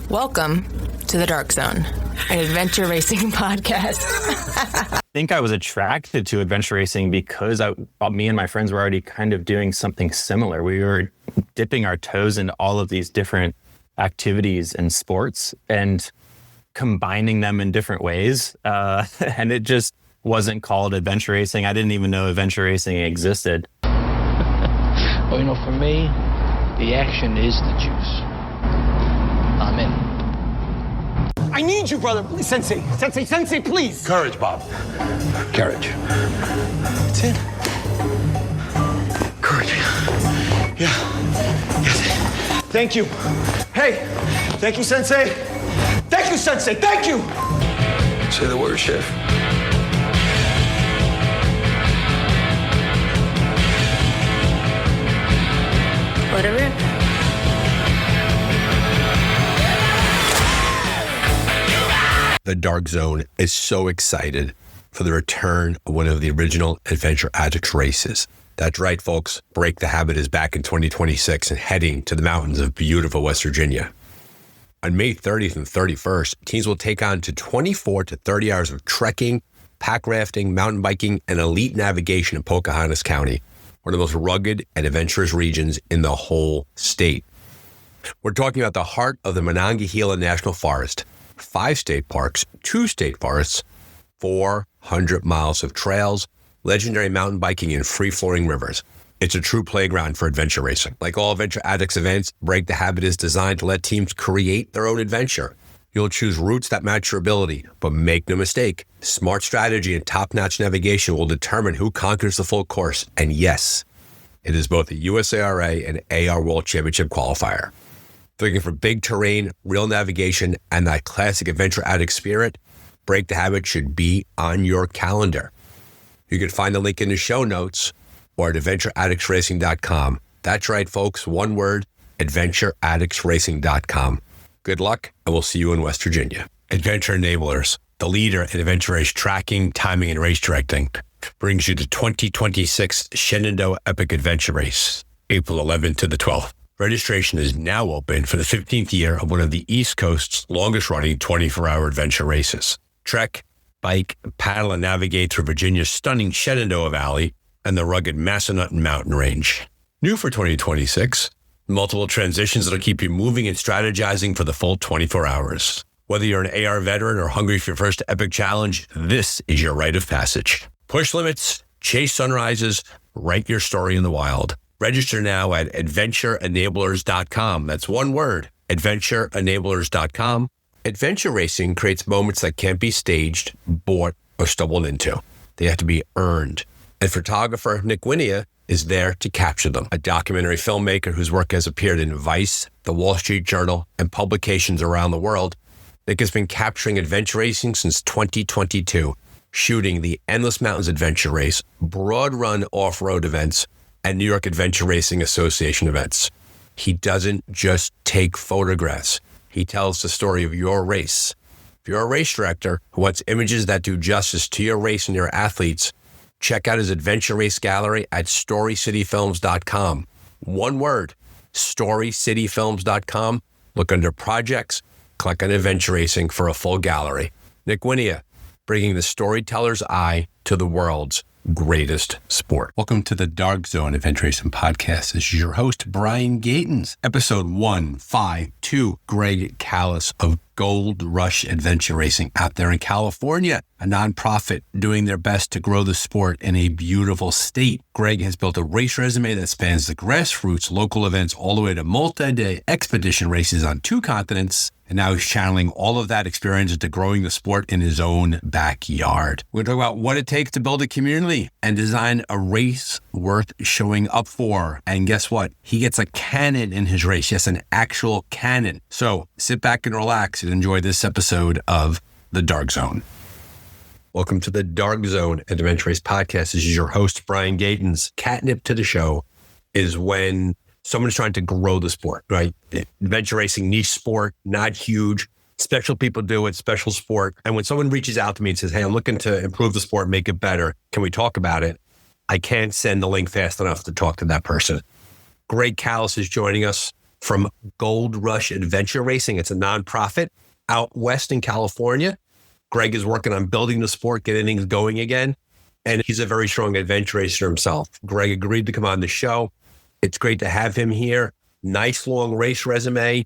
Welcome to the Dark Zone, an adventure racing podcast. I think I was attracted to adventure racing because me and my friends were already kind of doing something similar. We were dipping our toes into all of these different activities and sports and combining them in different ways. And it just wasn't called adventure racing. I didn't even know adventure racing existed. Well, for me, the action is the juice. I'm in. I need you, brother. Please, Sensei, please. Courage, Bob. Courage. That's it. Courage. Yeah. Yes. Thank you. Hey, thank you, Sensei. Thank you, Sensei. Thank you. Say the word, Chef. Let it rip. The Dark Zone is so excited for the return of one of the original Adventure Addicts races. That's right, folks. Break the Habit is back in 2026 and heading to the mountains of beautiful West Virginia. On May 30th and 31st, teams will take on to 24 to 30 hours of trekking, pack rafting, mountain biking, and elite navigation in Pocahontas County, one of the most rugged and adventurous regions in the whole state. We're talking about the heart of the Monongahela National Forest, 5 state parks, 2 state forests, 400 miles of trails, legendary mountain biking, and free-flowing rivers. It's a true playground for adventure racing. Like all Adventure Addicts events, Break the Habit is designed to let teams create their own adventure. You'll choose routes that match your ability, but make no mistake, smart strategy and top-notch navigation will determine who conquers the full course. And yes, it is both a USARA and AR World Championship qualifier. If you're looking for big terrain, real navigation, and that classic Adventure Addict spirit, Break the Habit should be on your calendar. You can find the link in the show notes or at adventureaddictsracing.com. That's right, folks. One word, adventureaddictsracing.com. Good luck, and we'll see you in West Virginia. Adventure Enablers, the leader in adventure race tracking, timing, and race directing, brings you the 2026 Shenandoah Epic Adventure Race, April 11th to the 12th. Registration is now open for the 15th year of one of the East Coast's longest-running 24-hour adventure races. Trek, bike, paddle, and navigate through Virginia's stunning Shenandoah Valley and the rugged Massanutten Mountain Range. New for 2026, multiple transitions that'll keep you moving and strategizing for the full 24 hours. Whether you're an AR veteran or hungry for your first epic challenge, this is your rite of passage. Push limits, chase sunrises, write your story in the wild. Register now at adventureenablers.com. That's one word, adventureenablers.com. Adventure racing creates moments that can't be staged, bought, or stumbled into. They have to be earned. And photographer Nick Winia is there to capture them. A documentary filmmaker whose work has appeared in Vice, The Wall Street Journal, and publications around the world. Nick has been capturing adventure racing since 2022, shooting the Endless Mountains Adventure Race, Broad Run off-road events, and New York Adventure Racing Association events. He doesn't just take photographs. He tells the story of your race. If you're a race director who wants images that do justice to your race and your athletes, check out his adventure race gallery at storycityfilms.com. One word, storycityfilms.com. Look under projects, click on adventure racing for a full gallery. Nick Winia, bringing the storyteller's eye to the world's greatest sport. Welcome to the Dark Zone Adventure Racing Podcast. This is your host, Brian Gatens. Episode 152, Greg Callas of Gold Rush Adventure Racing out there in California, a nonprofit doing their best to grow the sport in a beautiful state. Greg has built a race resume that spans the grassroots, local events, all the way to multi-day expedition races on 2 continents. And now he's channeling all of that experience into growing the sport in his own backyard. We're going to talk about what it takes to build a community and design a race worth showing up for. And guess what? He gets a cannon in his race. Yes, an actual cannon. So sit back and relax and enjoy this episode of The Dark Zone. Welcome to The Dark Zone Adventure Race Podcast. This is your host, Brian Gatens. Catnip to the show is when someone's trying to grow the sport, right? Adventure racing, niche sport, not huge. Special people do it, special sport. And when someone reaches out to me and says, hey, I'm looking to improve the sport, make it better, can we talk about it? I can't send the link fast enough to talk to that person. Greg Callas is joining us. from Gold Rush Adventure Racing. It's a nonprofit out west in California. Greg is working on building the sport, getting things going again. And he's a very strong adventure racer himself. Greg agreed to come on the show. It's great to have him here. Nice long race resume.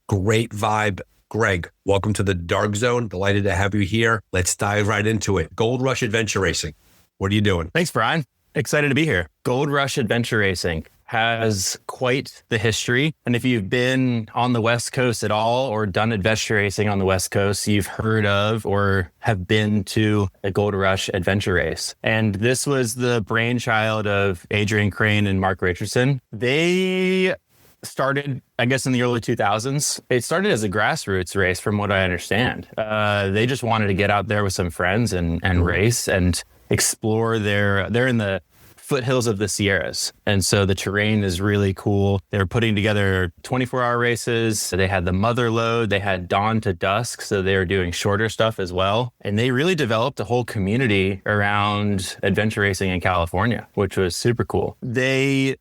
Great vibe. Greg, welcome to the Dark Zone. Delighted to have you here. Let's dive right into it. Gold Rush Adventure Racing. What are you doing? Thanks, Brian. Excited to be here. Gold Rush Adventure Racing has quite the history. And if you've been on the West Coast at all or done adventure racing on the West Coast, you've heard of or have been to a Gold Rush adventure race. And this was the brainchild of Adrian Crane and Mark Richardson. They started, I guess, in the early 2000s. It started as a grassroots race, from what I understand. They just wanted to get out there with some friends and race and explore they're in the foothills of the Sierras. And so the terrain is really cool. They're putting together 24-hour races. So they had the mother load. They had dawn to dusk. So they were doing shorter stuff as well. And they really developed a whole community around adventure racing in California, which was super cool. The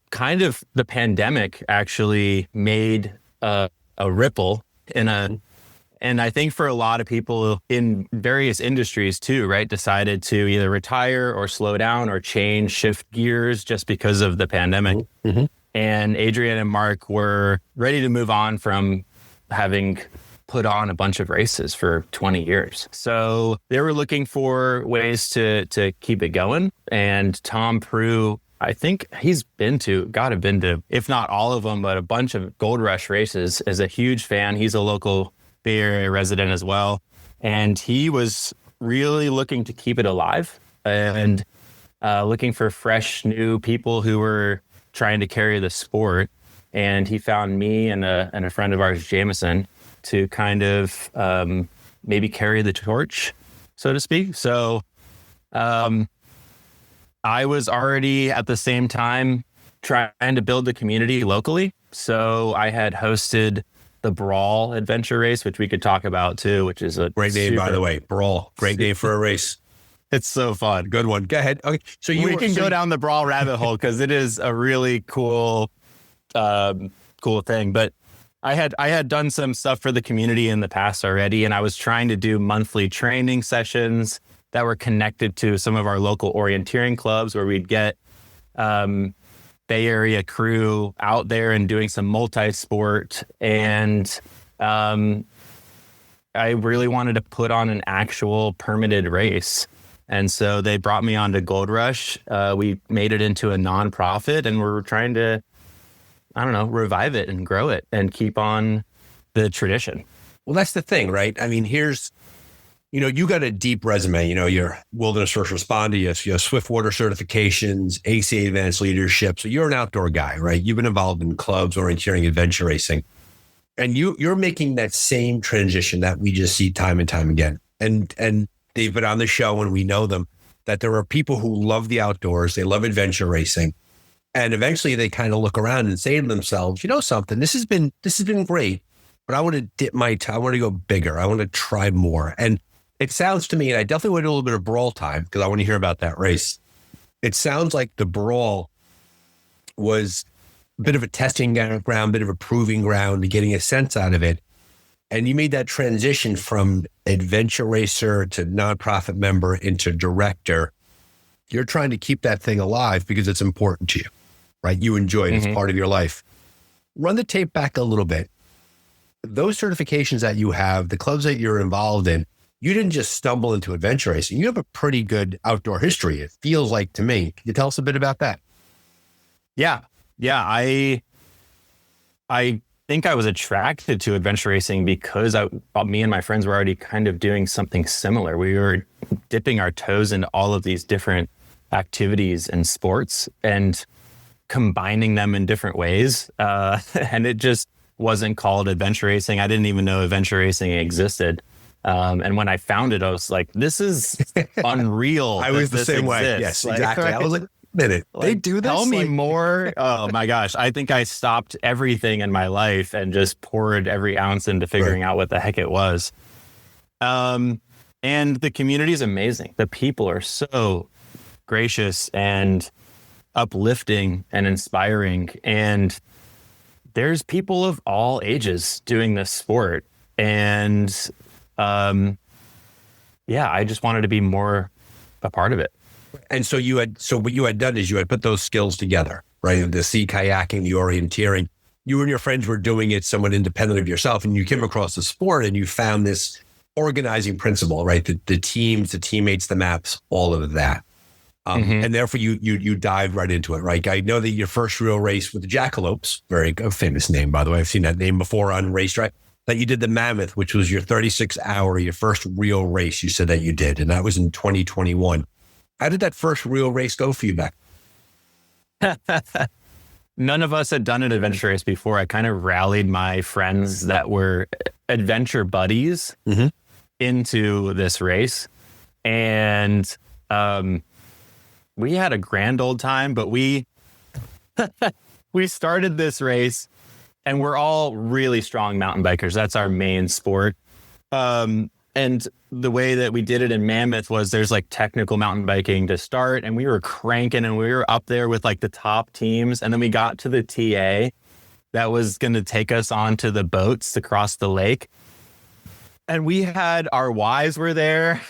pandemic actually made a ripple and I think for a lot of people in various industries too, right, decided to either retire or slow down or shift gears just because of the pandemic. Mm-hmm. And Adrian and Mark were ready to move on from having put on a bunch of races for 20 years. So they were looking for ways to keep it going. And Tom Prue, I think he's been to, if not all of them, but a bunch of Gold Rush races, is a huge fan. He's a local Bay Area resident as well. And he was really looking to keep it alive and looking for fresh new people who were trying to carry the sport. And he found me and a friend of ours, Jameson, to kind of maybe carry the torch, so to speak. So I was already at the same time trying to build the community locally. So I had hosted the Brawl Adventure Race, which we could talk about too, which is a great name, by the way. Brawl, great name for a race. It's so fun. Good one. Go ahead. Okay, so we can go down the Brawl rabbit hole because it is a really cool thing. But I had done some stuff for the community in the past already, and I was trying to do monthly training sessions that were connected to some of our local orienteering clubs, where we'd get Bay Area crew out there and doing some multi-sport. And I really wanted to put on an actual permitted race. And so they brought me on to Gold Rush. We made it into a nonprofit, and we're trying to, revive it and grow it and keep on the tradition. Well, that's the thing, right? I mean, you got a deep resume. You're wilderness first responder, you have Swiftwater certifications, ACA advanced leadership. So you're an outdoor guy, right? You've been involved in clubs, orienteering, adventure racing. And you're making that same transition that we just see time and time again. And they've been on the show, and we know them, that there are people who love the outdoors, they love adventure racing. And eventually they kind of look around and say to themselves, you know something, this has been great, but I want to dip my toe. I want to go bigger. I want to try more. And it sounds to me, and I definitely want to do a little bit of Brawl time because I want to hear about that race. It sounds like the Brawl was a bit of a testing ground, a bit of a proving ground, getting a sense out of it. And you made that transition from adventure racer to nonprofit member into director. You're trying to keep that thing alive because it's important to you, right? You enjoy it. It's part of your life. Run the tape back a little bit. Those certifications that you have, the clubs that you're involved in, you didn't just stumble into adventure racing. You have a pretty good outdoor history, it feels like to me. Can you tell us a bit about that? Yeah. I think I was attracted to adventure racing because me and my friends were already kind of doing something similar. We were dipping our toes into all of these different activities and sports and combining them in different ways. And it just wasn't called adventure racing. I didn't even know adventure racing existed. And when I found it, I was like, this is unreal. I was the same way. Yes, exactly. I was like, minute, they do this? Tell me more. Oh my gosh. I think I stopped everything in my life and just poured every ounce into figuring out what the heck it was. And the community is amazing. The people are so gracious and uplifting and inspiring. And there's people of all ages doing this sport. And I just wanted to be more a part of it. And so what you had done is you had put those skills together, right? The sea kayaking, the orienteering. You and your friends were doing it somewhat independent of yourself, and you came across the sport and you found this organizing principle, right? The teams, the teammates, the maps, all of that. And therefore you dived right into it, right? I know that your first real race with the Jackalopes, very famous name, by the way. I've seen that name before on racetrack, that you did the Mammoth, which was your 36-hour, your first real race you said that you did. And that was in 2021. How did that first real race go for you back? None of us had done an adventure race before. I kind of rallied my friends that were adventure buddies into this race. And we had a grand old time, but we started this race and we're all really strong mountain bikers. That's our main sport. And the way that we did it in Mammoth was there's like technical mountain biking to start, and we were cranking and we were up there with like the top teams. And then we got to the TA that was going to take us onto the boats to cross the lake. And we had our wives were there.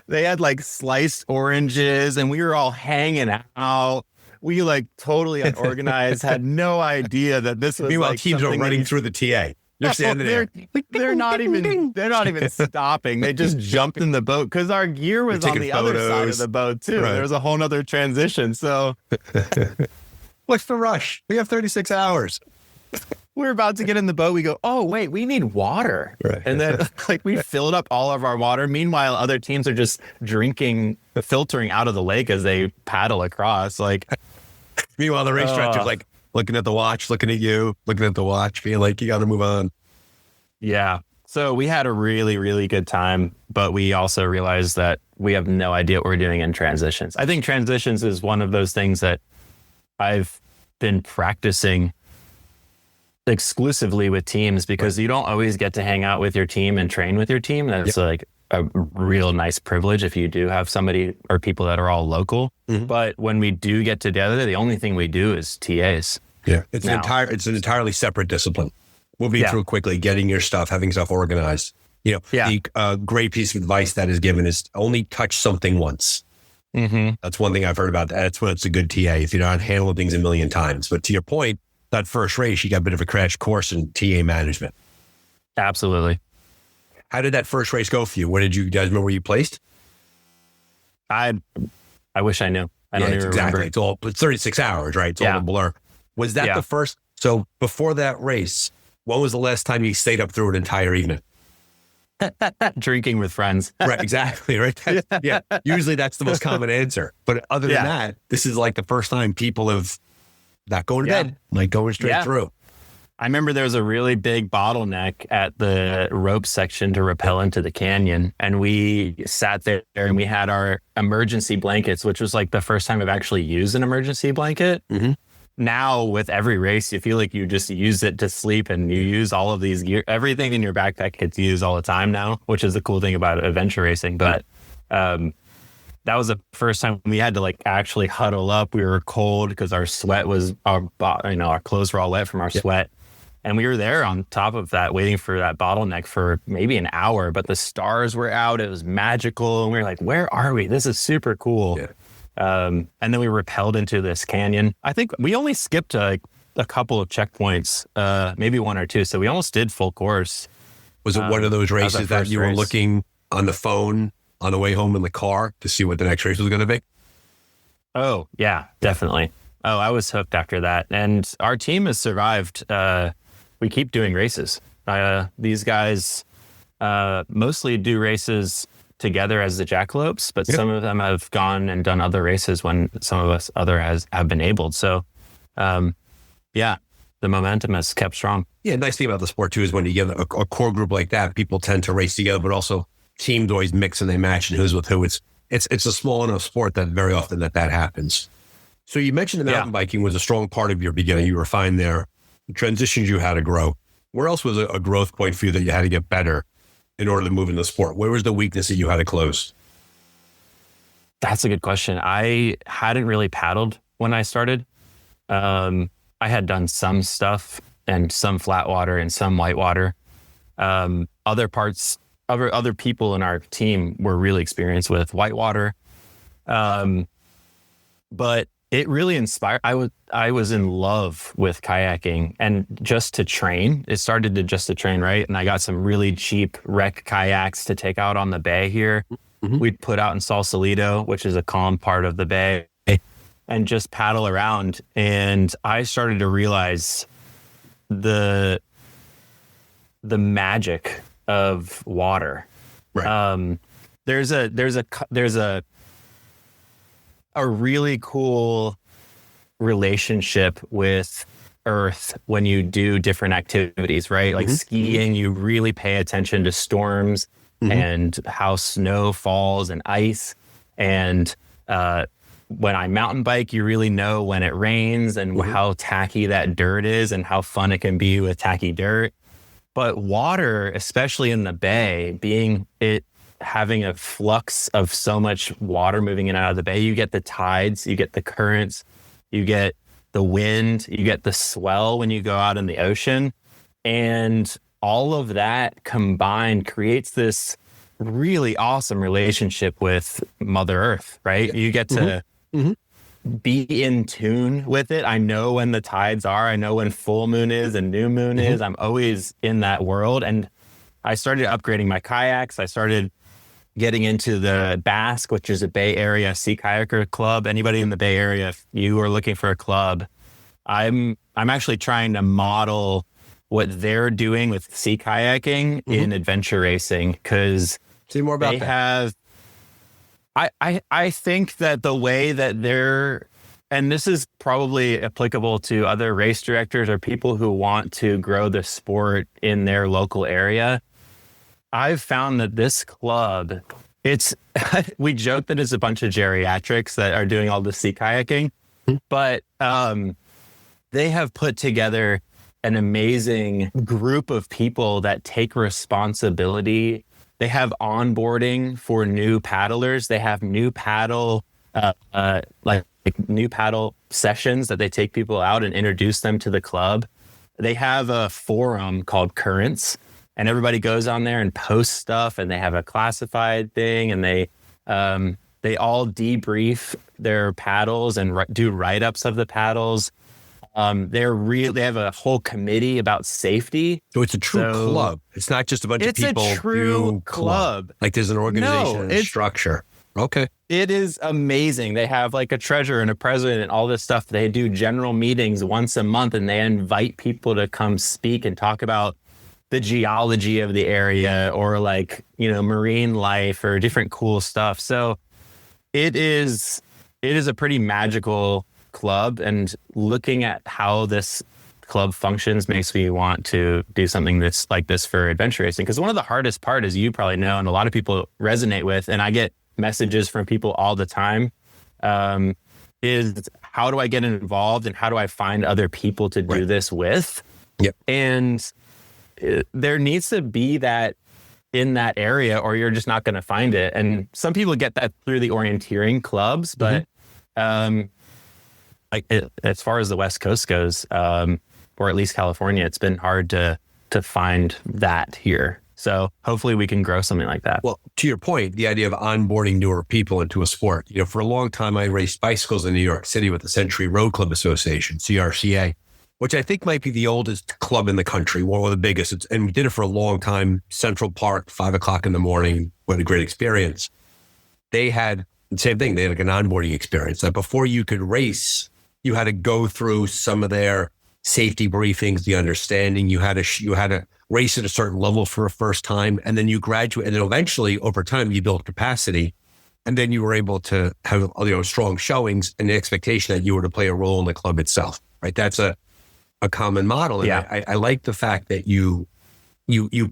They had like sliced oranges and we were all hanging out. We like totally unorganized, had no idea that this was Meanwhile, like teams are running through the TA. You're standing there. They're not even stopping. They just jumped in the boat because our gear was on the other side of the boat too. Right. There was a whole nother transition. So what's the rush? We have 36 hours. We're about to get in the boat. We go, oh, wait, we need water. Right. And then like we filled up all of our water. Meanwhile, other teams are just filtering out of the lake as they paddle across. Like, meanwhile, the race director's like looking at the watch, looking at you, looking at the watch, being like, you got to move on. Yeah. So we had a really, really good time, but we also realized that we have no idea what we're doing in transitions. I think transitions is one of those things that I've been practicing exclusively with teams because you don't always get to hang out with your team and train with your team. That's like a real nice privilege if you do have somebody or people that are all local. But when we do get together, the only thing we do is TAs. Yeah, it's an entirely separate discipline. Moving through quickly, getting your stuff, having stuff organized. The great piece of advice that is given is only touch something once. That's one thing I've heard about. That's when it's a good TA, if you're not handling things a million times. But to your point, that first race, you got a bit of a crash course in TA management. Absolutely. How did that first race go for you? What did you guys remember where you placed? I wish I knew. I don't even remember. It's 36 hours, right? It's all a blur. Was that the first? So before that race, when was the last time you stayed up through an entire evening? Drinking with friends. Right, exactly. Right. Usually that's the most common answer. But other than that, this is like the first time people have not going to bed, like going straight through. I remember there was a really big bottleneck at the rope section to rappel into the canyon. And we sat there and we had our emergency blankets, which was like the first time I've actually used an emergency blanket. Now with every race, you feel like you just use it to sleep and you use all of these gear. Everything in your backpack gets used all the time now, which is the cool thing about adventure racing. But that was the first time we had to like actually huddle up. We were cold because our sweat was, our clothes were all wet from our sweat. And we were there on top of that, waiting for that bottleneck for maybe an hour, but the stars were out. It was magical. And we were like, where are we? This is super cool. And then we rappelled into this canyon. I think we only skipped a couple of checkpoints, maybe one or two. So we almost did full course. Was it one of those races that you were looking on the phone on the way home in the car to see what the next race was going to be? Oh, yeah, definitely. Oh, I was hooked after that. And our team has survived. We keep doing races. These guys mostly do races together as the Jackalopes, but some of them have gone and done other races when some of us have been able. So, the momentum has kept strong. Yeah, nice thing about the sport too is when you get a core group like that, people tend to race together, but also teams always mix and they match and who's with who. It's a small enough sport that very often that happens. So you mentioned the mountain biking was a strong part of your beginning. You were fine there. The transitions you had to grow. Where else was a growth point for you that you had to get better in order to move in the sport? Where was the weakness that you had to close? That's a good question. I hadn't really paddled when I started. I had done some stuff and some flat water and some whitewater. Other people in our team were really experienced with whitewater. But it really inspired. I was in love with kayaking, and just to train, to train, right? And I got some really cheap wreck kayaks to take out on the bay here. Mm-hmm. We'd put out in Sausalito, which is a calm part of the bay, and just paddle around. And I started to realize the magic of water. Right. There's a really cool relationship with Earth when you do different activities, right? Like skiing, you really pay attention to storms and how snow falls and ice. And when I mountain bike, you really know when it rains and how tacky that dirt is and how fun it can be with tacky dirt. But water, especially in the bay, having a flux of so much water moving in and out of the bay, you get the tides, you get the currents, you get the wind, you get the swell when you go out in the ocean. And all of that combined creates this really awesome relationship with Mother Earth, right? You get to be in tune with it. I know when the tides are, I know when full moon is and new moon is. I'm always in that world. And I started upgrading my kayaks. I started getting into the Basque, which is a Bay Area sea kayaker club. Anybody in the Bay Area, if you are looking for a club, I'm actually trying to model what they're doing with sea kayaking in adventure racing, because say more about that. I think that the way that they're, and this is probably applicable to other race directors or people who want to grow the sport in their local area. I've found that this club, we joke that it's a bunch of geriatrics that are doing all the sea kayaking, but they have put together an amazing group of people that take responsibility. They have onboarding for new paddlers. They have new paddle, new paddle sessions that they take people out and introduce them to the club. They have a forum called Currents, and everybody goes on there and posts stuff, and they have a classified thing, and they all debrief their paddles and do write-ups of the paddles. They have a whole committee about safety. So it's a true club. It's not just a bunch of people. It's a true club. Like there's an organization and a structure. Okay. It is amazing. They have like a treasurer and a president and all this stuff. They do general meetings once a month, and they invite people to come speak and talk about the geology of the area, or like, marine life or different cool stuff. So it is a pretty magical club, and looking at how this club functions makes me want to do something that's like this for adventure racing. Because one of the hardest part, as you probably know, and a lot of people resonate with, and I get messages from people all the time, is how do I get involved and how do I find other people to do this with? Yep. And there needs to be that in that area, or you're just not going to find it. And some people get that through the orienteering clubs, but as far as the West Coast goes, or at least California, it's been hard to find that here. So hopefully we can grow something like that. Well, to your point, the idea of onboarding newer people into a sport. For a long time, I raced bicycles in New York City with the Century Road Club Association, CRCA, which I think might be the oldest club in the country, one of the biggest. And we did it for a long time. Central Park, 5:00 in the morning. What a great experience. They had the same thing. They had like an onboarding experience that before you could race, you had to go through some of their safety briefings, the understanding. You had to race at a certain level for a first time, and then you graduate, and then eventually over time you build capacity, and then you were able to have strong showings and the expectation that you were to play a role in the club itself. Right? That's a common model. And I like the fact that you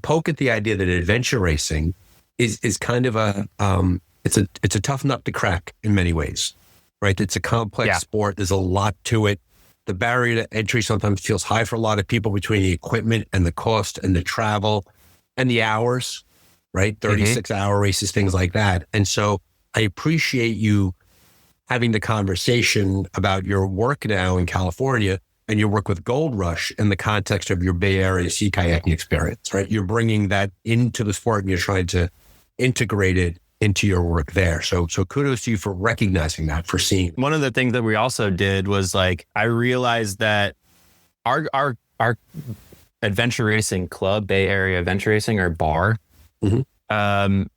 poke at the idea that adventure racing is kind of it's a tough nut to crack in many ways. Right? It's a complex sport. There's a lot to it. The barrier to entry sometimes feels high for a lot of people between the equipment and the cost and the travel and the hours, right? 36-hour races, things like that. And so I appreciate you having the conversation about your work now in California and you work with Gold Rush in the context of your Bay Area sea kayaking experience, right? You're bringing that into the sport and you're trying to integrate it into your work there. So kudos to you for recognizing that, for seeing. One of the things that we also did was like, I realized that our adventure racing club, Bay Area Adventure Racing, or bar,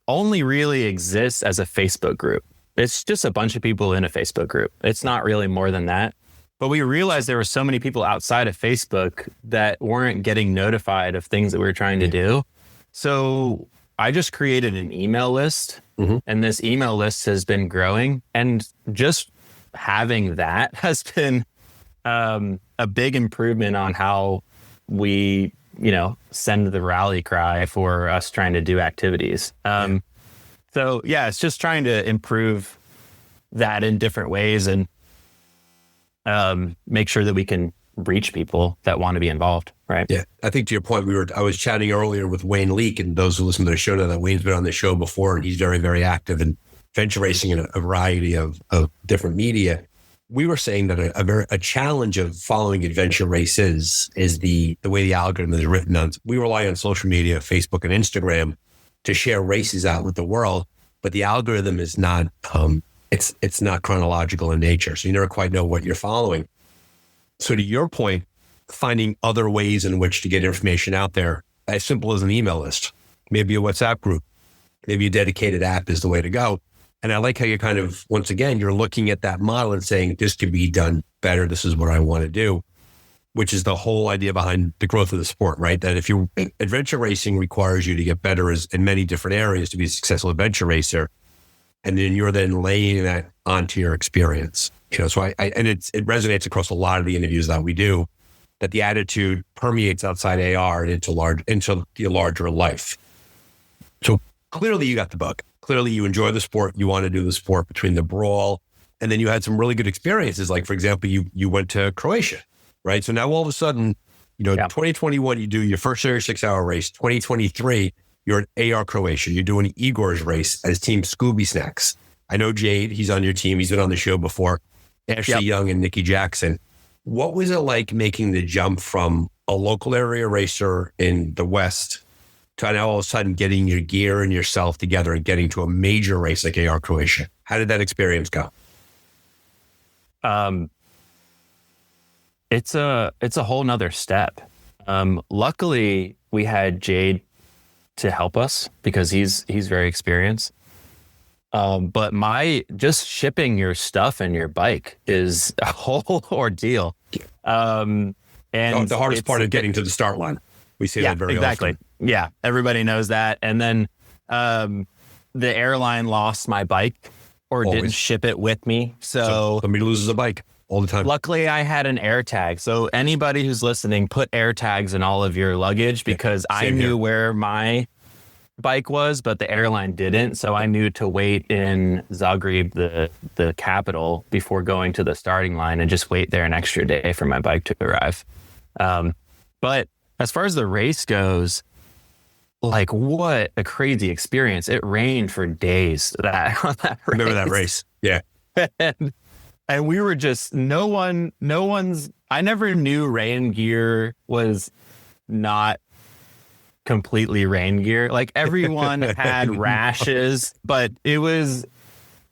only really exists as a Facebook group. It's just a bunch of people in a Facebook group. It's not really more than that. But we realized there were so many people outside of Facebook that weren't getting notified of things that we were trying to do. So I just created an email list, and this email list has been growing. And just having that has been a big improvement on how we, send the rally cry for us trying to do activities. So yeah, it's just trying to improve that in different ways and make sure that we can reach people that want to be involved, right? Yeah, I think to your point, I was chatting earlier with Wayne Leake, and those who listen to the show know that Wayne's been on the show before, and he's very, very active in adventure racing in a variety of different media. We were saying that a challenge of following adventure races is the way the algorithm is written on. We rely on social media, Facebook and Instagram, to share races out with the world, but the algorithm is not, it's not chronological in nature. So you never quite know what you're following. So to your point, finding other ways in which to get information out there, as simple as an email list, maybe a WhatsApp group, maybe a dedicated app is the way to go. And I like how you kind of, once again, you're looking at that model and saying, this could be done better. This is what I want to do, which is the whole idea behind the growth of the sport, right? That if adventure racing requires you to get better in many different areas to be a successful adventure racer. And then you're then laying that onto your experience. So it resonates across a lot of the interviews that we do, that the attitude permeates outside AR and into the larger life. So clearly you got the bug. Clearly you enjoy the sport. You want to do the sport between the brawl. And then you had some really good experiences. Like, for example, you went to Croatia, right? So now all of a sudden, 2021, you do your first 36-hour race. 2023, you're at AR Croatia. You're doing Igor's race as Team Scooby Snacks. I know Jade, he's on your team. He's been on the show before. Ashley Young and Nikki Jackson. What was it like making the jump from a local area racer in the West to now all of a sudden getting your gear and yourself together and getting to a major race like AR Croatia? How did that experience go? It's a whole nother step. Luckily, we had Jade to help us because he's very experienced. But just shipping your stuff and your bike is a whole ordeal. And the hardest part of getting to the start line. We say that very exactly. often. Yeah, everybody knows that. And then the airline lost my bike or didn't ship it with me. So somebody loses a bike all the time. Luckily, I had an air tag. So anybody who's listening, put air tags in all of your luggage because I knew where my bike was, but the airline didn't. So I knew to wait in Zagreb, the capital, before going to the starting line and just wait there an extra day for my bike to arrive. But as far as the race goes, like, what a crazy experience. It rained for days on that race. Remember that race? Yeah. And we were just, I never knew rain gear was not completely rain gear. Like, everyone had rashes, but it was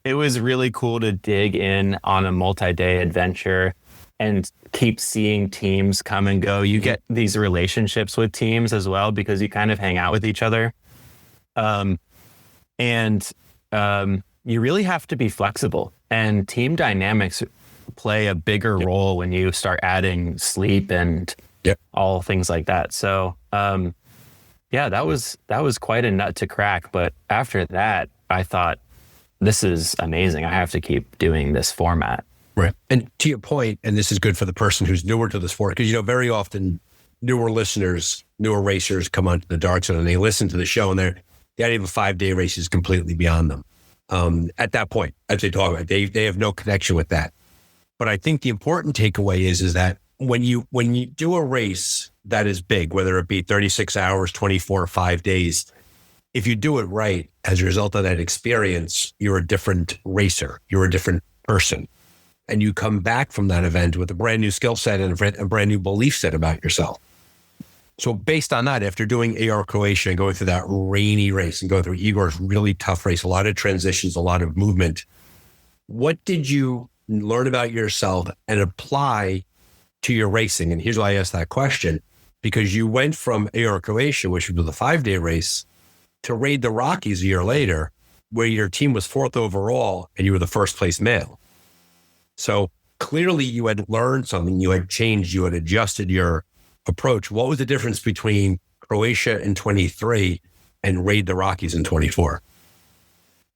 really cool to dig in on a multi-day adventure and keep seeing teams come and go. You get these relationships with teams as well because you kind of hang out with each other. And you really have to be flexible, and team dynamics play a bigger role when you start adding sleep and all things like that. So, that was quite a nut to crack. But after that, I thought, this is amazing. I have to keep doing this format. Right. And to your point, and this is good for the person who's newer to the sport, because, very often newer listeners, newer racers come onto the dark zone and they listen to the show and the idea of a 5-day race is completely beyond them. At that point, as they talk about, they have no connection with that. But I think the important takeaway is that when you do a race that is big, whether it be 36 hours, 24 or 5 days, if you do it right, as a result of that experience, you're a different racer. You're a different person. and you come back from that event with a brand new skill set and a brand new belief set about yourself. So based on that, after doing AR Croatia and going through that rainy race and going through Igor's really tough race, a lot of transitions, a lot of movement, what did you learn about yourself and apply to your racing? And here's why I asked that question, because you went from AR Croatia, which was a 5-day race, to Raid the Rockies a year later, where your team was 4th overall and you were the first place male. So clearly you had learned something, you had changed, you had adjusted your approach. What was the difference between Croatia in 23 and Raid the Rockies in 24?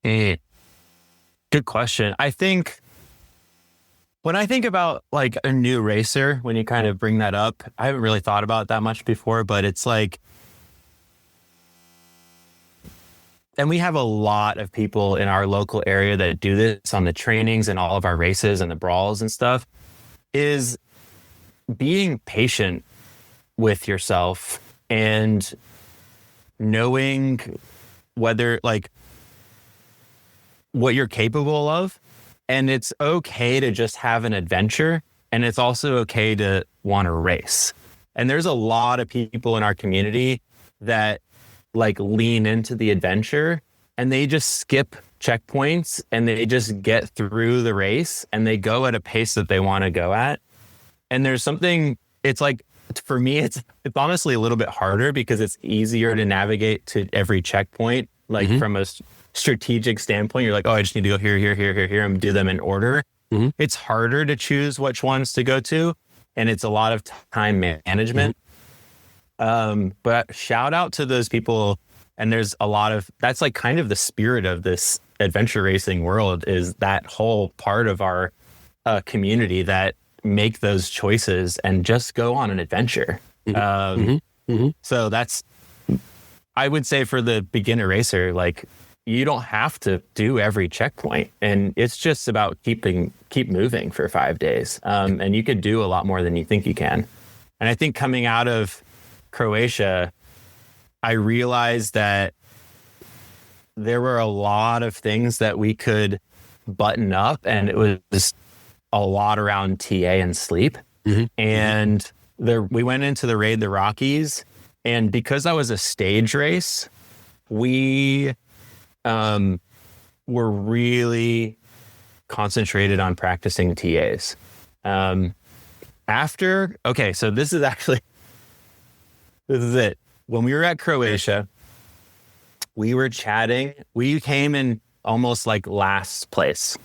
Good question. I think when I think about like a new racer, when you kind of bring that up, I haven't really thought about it that much before, but it's like, and we have a lot of people in our local area that do this on the trainings and all of our races and the brawls and stuff, is being patient with yourself and knowing whether like what you're capable of. And it's okay to just have an adventure. And it's also okay to want to race. And there's a lot of people in our community that like lean into the adventure and they just skip checkpoints and they just get through the race and they go at a pace that they want to go at. And there's something, it's like, for me, it's honestly a little bit harder because it's easier to navigate to every checkpoint. Like from a strategic standpoint, you're like, oh, I just need to go here, here, here, here, here, and do them in order. It's harder to choose which ones to go to. And it's a lot of time management. But shout out to those people. And there's a lot of, that's like kind of the spirit of this adventure racing world, is that whole part of our community that make those choices and just go on an adventure. So that's, I would say for the beginner racer, like you don't have to do every checkpoint, and it's just about keep moving for 5 days. And you could do a lot more than you think you can. And I think coming out of Croatia, I realized that there were a lot of things that we could button up, and it was just a lot around TA and sleep. And we went into the Raid the Rockies, and because that was a stage race, we were really concentrated on practicing TAs. So this is it. When we were at Croatia, we were chatting. We came in almost like last place.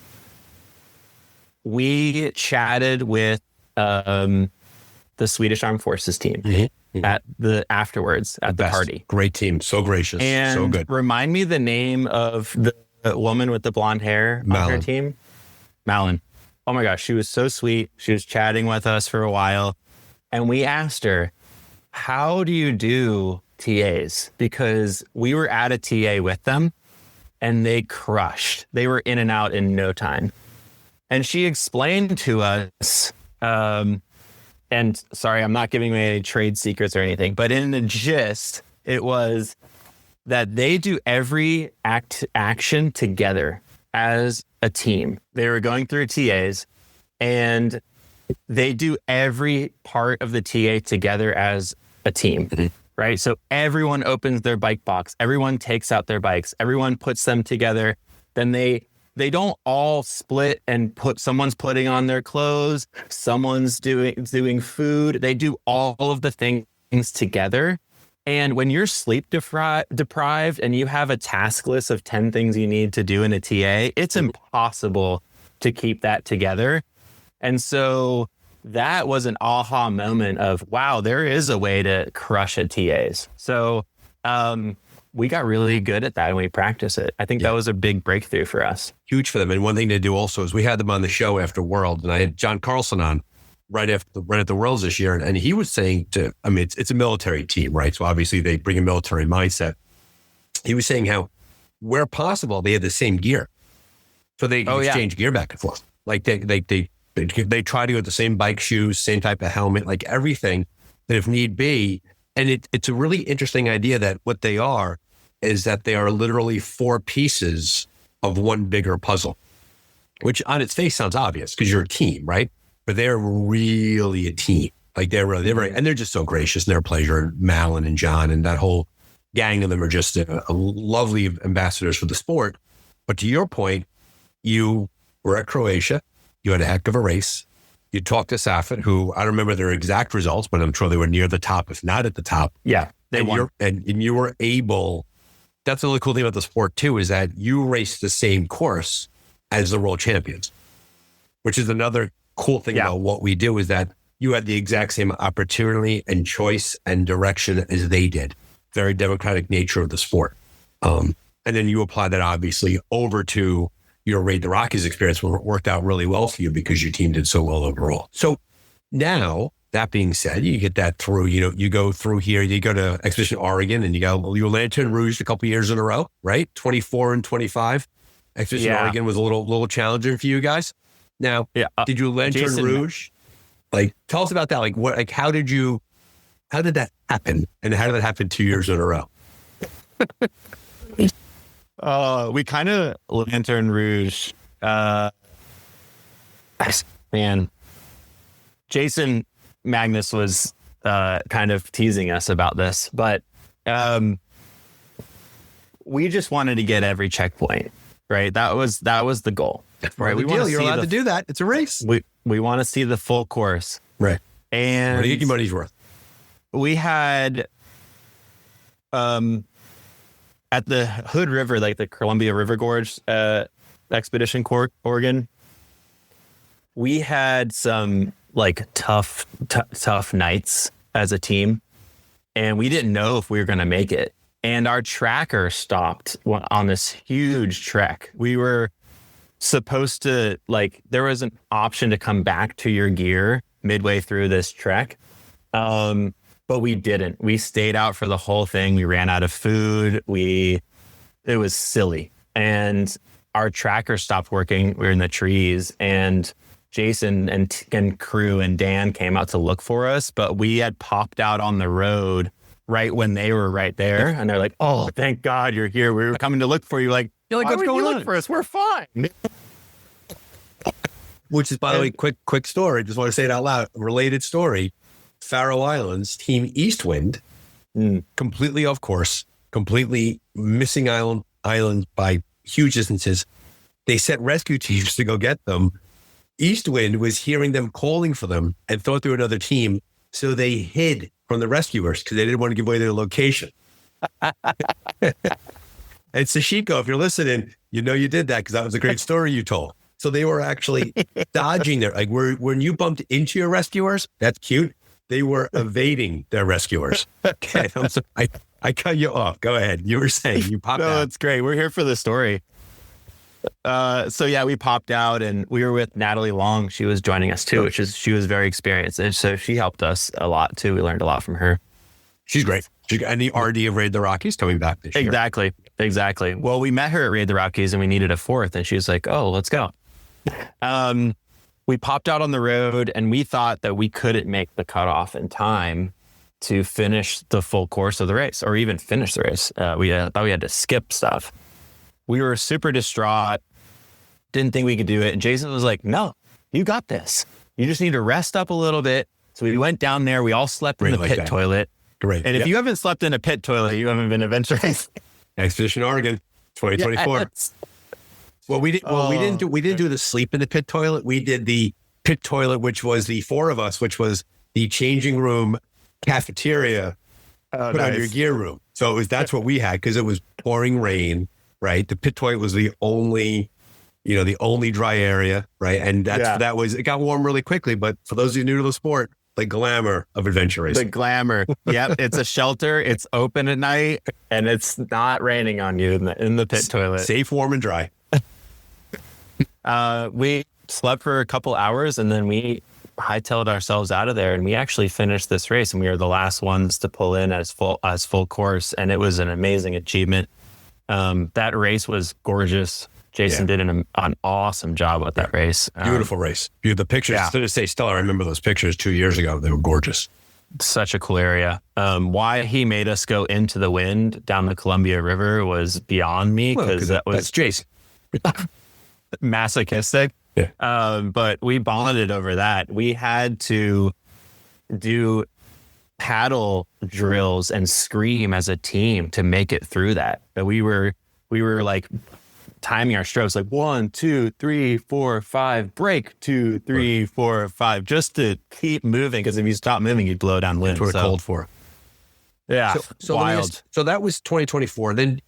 We chatted with the Swedish Armed Forces team at the party. Great team, so gracious, and so good. Remind me the name of the woman with the blonde hair on her team. Malin. Oh my gosh, she was so sweet. She was chatting with us for a while, and we asked her, how do you do TAs? Because we were at a TA with them and they crushed. They were in and out in no time. And she explained to us, and sorry, I'm not giving away any trade secrets or anything, but in the gist, it was that they do every action together as a team. They were going through TAs and they do every part of the TA together as a team, right? So everyone opens their bike box, everyone takes out their bikes, everyone puts them together. Then they don't all split and someone's putting on their clothes, someone's doing food. They do all of the things together. And when you're sleep deprived and you have a task list of 10 things you need to do in a TA, it's impossible to keep that together. And so that was an aha moment of, wow, there is a way to crush at TAs. So we got really good at that and we practice it. I think that was a big breakthrough for us. Huge for them. And one thing they do also is we had them on the show after World, and I had John Carlson on right at the Worlds this year. And he was saying it's a military team, right? So obviously they bring a military mindset. He was saying how, where possible, they had the same gear. So they exchange gear back and forth. Like they try to go with the same bike shoes, same type of helmet, like everything that if need be. And it's a really interesting idea that what they are is that they are literally 4 pieces of one bigger puzzle. which on its face sounds obvious because you're a team, right? But they're really a team. Like they're very, and they're just so gracious and they're a pleasure. And Malin and John and that whole gang of them are just a lovely ambassadors for the sport. But to your point, you were at Croatia. You had a heck of a race. You talked to Safet, who I don't remember their exact results, but I'm sure they were near the top, if not at the top. Yeah, they won. And you were able, that's the really cool thing about the sport too, is that you raced the same course as the world champions, which is another cool thing about what we do, is that you had the exact same opportunity and choice and direction as they did. Very democratic nature of the sport. And then you apply that obviously over to your Raid the Rockies experience, where it worked out really well for you because your team did so well overall. So now, that being said, you get that through, you go through here, you go to Expedition Oregon and you Lantern Rouge a couple years in a row, right? 24 and 25. Expedition Oregon was a little challenging for you guys. Now, did you Lantern Rouge? Like, tell us about that. Like, how did that happen? And how did that happen 2 years in a row? We kind of Lantern Rouge. Man, Jason Magnus was kind of teasing us about this, but we just wanted to get every checkpoint, right? That was the goal, right? You're allowed to do that. It's a race. We want to see the full course, right? And what do you get your money's worth? We had at the Hood River, like the Columbia River Gorge Expedition Oregon, we had some like tough nights as a team, and we didn't know if we were going to make it. And our tracker stopped on this huge trek. We were supposed to, like, there was an option to come back to your gear midway through this trek. But we didn't. We stayed out for the whole thing. We ran out of food. It was silly. And our tracker stopped working. We were in the trees, and Jason and crew and Dan came out to look for us, but we had popped out on the road right when they were right there. And they're like, "Oh, thank God you're here. We were coming to look for you." Like, you're like, "What's going on? Look for us. We're fine." Which is, by the way, quick story. Just want to say it out loud. Related story. Faroe Islands, Team Eastwind, completely off course, completely missing island by huge distances. They sent rescue teams to go get them. Eastwind was hearing them calling for them and thought they were another team. So they hid from the rescuers because they didn't want to give away their location. And Sashiko, if you're listening, you know you did that because that was a great story you told. So they were actually dodging their, like, when you bumped into your rescuers, that's cute. They were evading their rescuers. Okay, I'm sorry. I cut you off. Go ahead. You were saying you popped out. No, it's great. We're here for the story. So yeah, we popped out and we were with Natalie Long. She was joining us too, she was very experienced. And so she helped us a lot too. We learned a lot from her. She's great. And the RD of Raid the Rockies coming back this year. Exactly. Well, we met her at Raid the Rockies and we needed a fourth, and she was like, "Oh, let's go." We popped out on the road and we thought that we couldn't make the cutoff in time to finish the full course of the race, or even finish the race. We thought we had to skip stuff. We were super distraught, didn't think we could do it. And Jason was like, "No, you got this. You just need to rest up a little bit." So we went down there. We all slept in the pit toilet. Great. And if you haven't slept in a pit toilet, you haven't been adventure racing. Expedition Oregon, 2024. Yes. Well, we didn't do the sleep in the pit toilet. We did the pit toilet, which was the four of us, which was the changing room, cafeteria, put on your gear room. So that's what we had because it was pouring rain, right? The pit toilet was the only dry area, right? And it got warm really quickly. But for those of you new to the sport, the glamour of adventure racing. The glamour. Yep. It's a shelter. It's open at night and it's not raining on you in the pit toilet. Safe, warm, and dry. We slept for a couple hours and then we hightailed ourselves out of there, and we actually finished this race, and we were the last ones to pull in as full course. And it was an amazing achievement. That race was gorgeous. Jason did an awesome job with that race. Beautiful race. The pictures, to this day, still, I remember those pictures 2 years ago. They were gorgeous. Such a cool area. Why he made us go into the wind down the Columbia River was beyond me, because that's Jason. masochistic. Yeah. But we bonded over that. We had to do paddle drills and scream as a team to make it through that. But we were like timing our strokes like 1, 2, 3, 4, 5, break 2, 3, 4, 5, just to keep moving. Because if you stop moving, you'd blow down wind. That's what it's called for. Yeah, So wild. So that was 2024. Then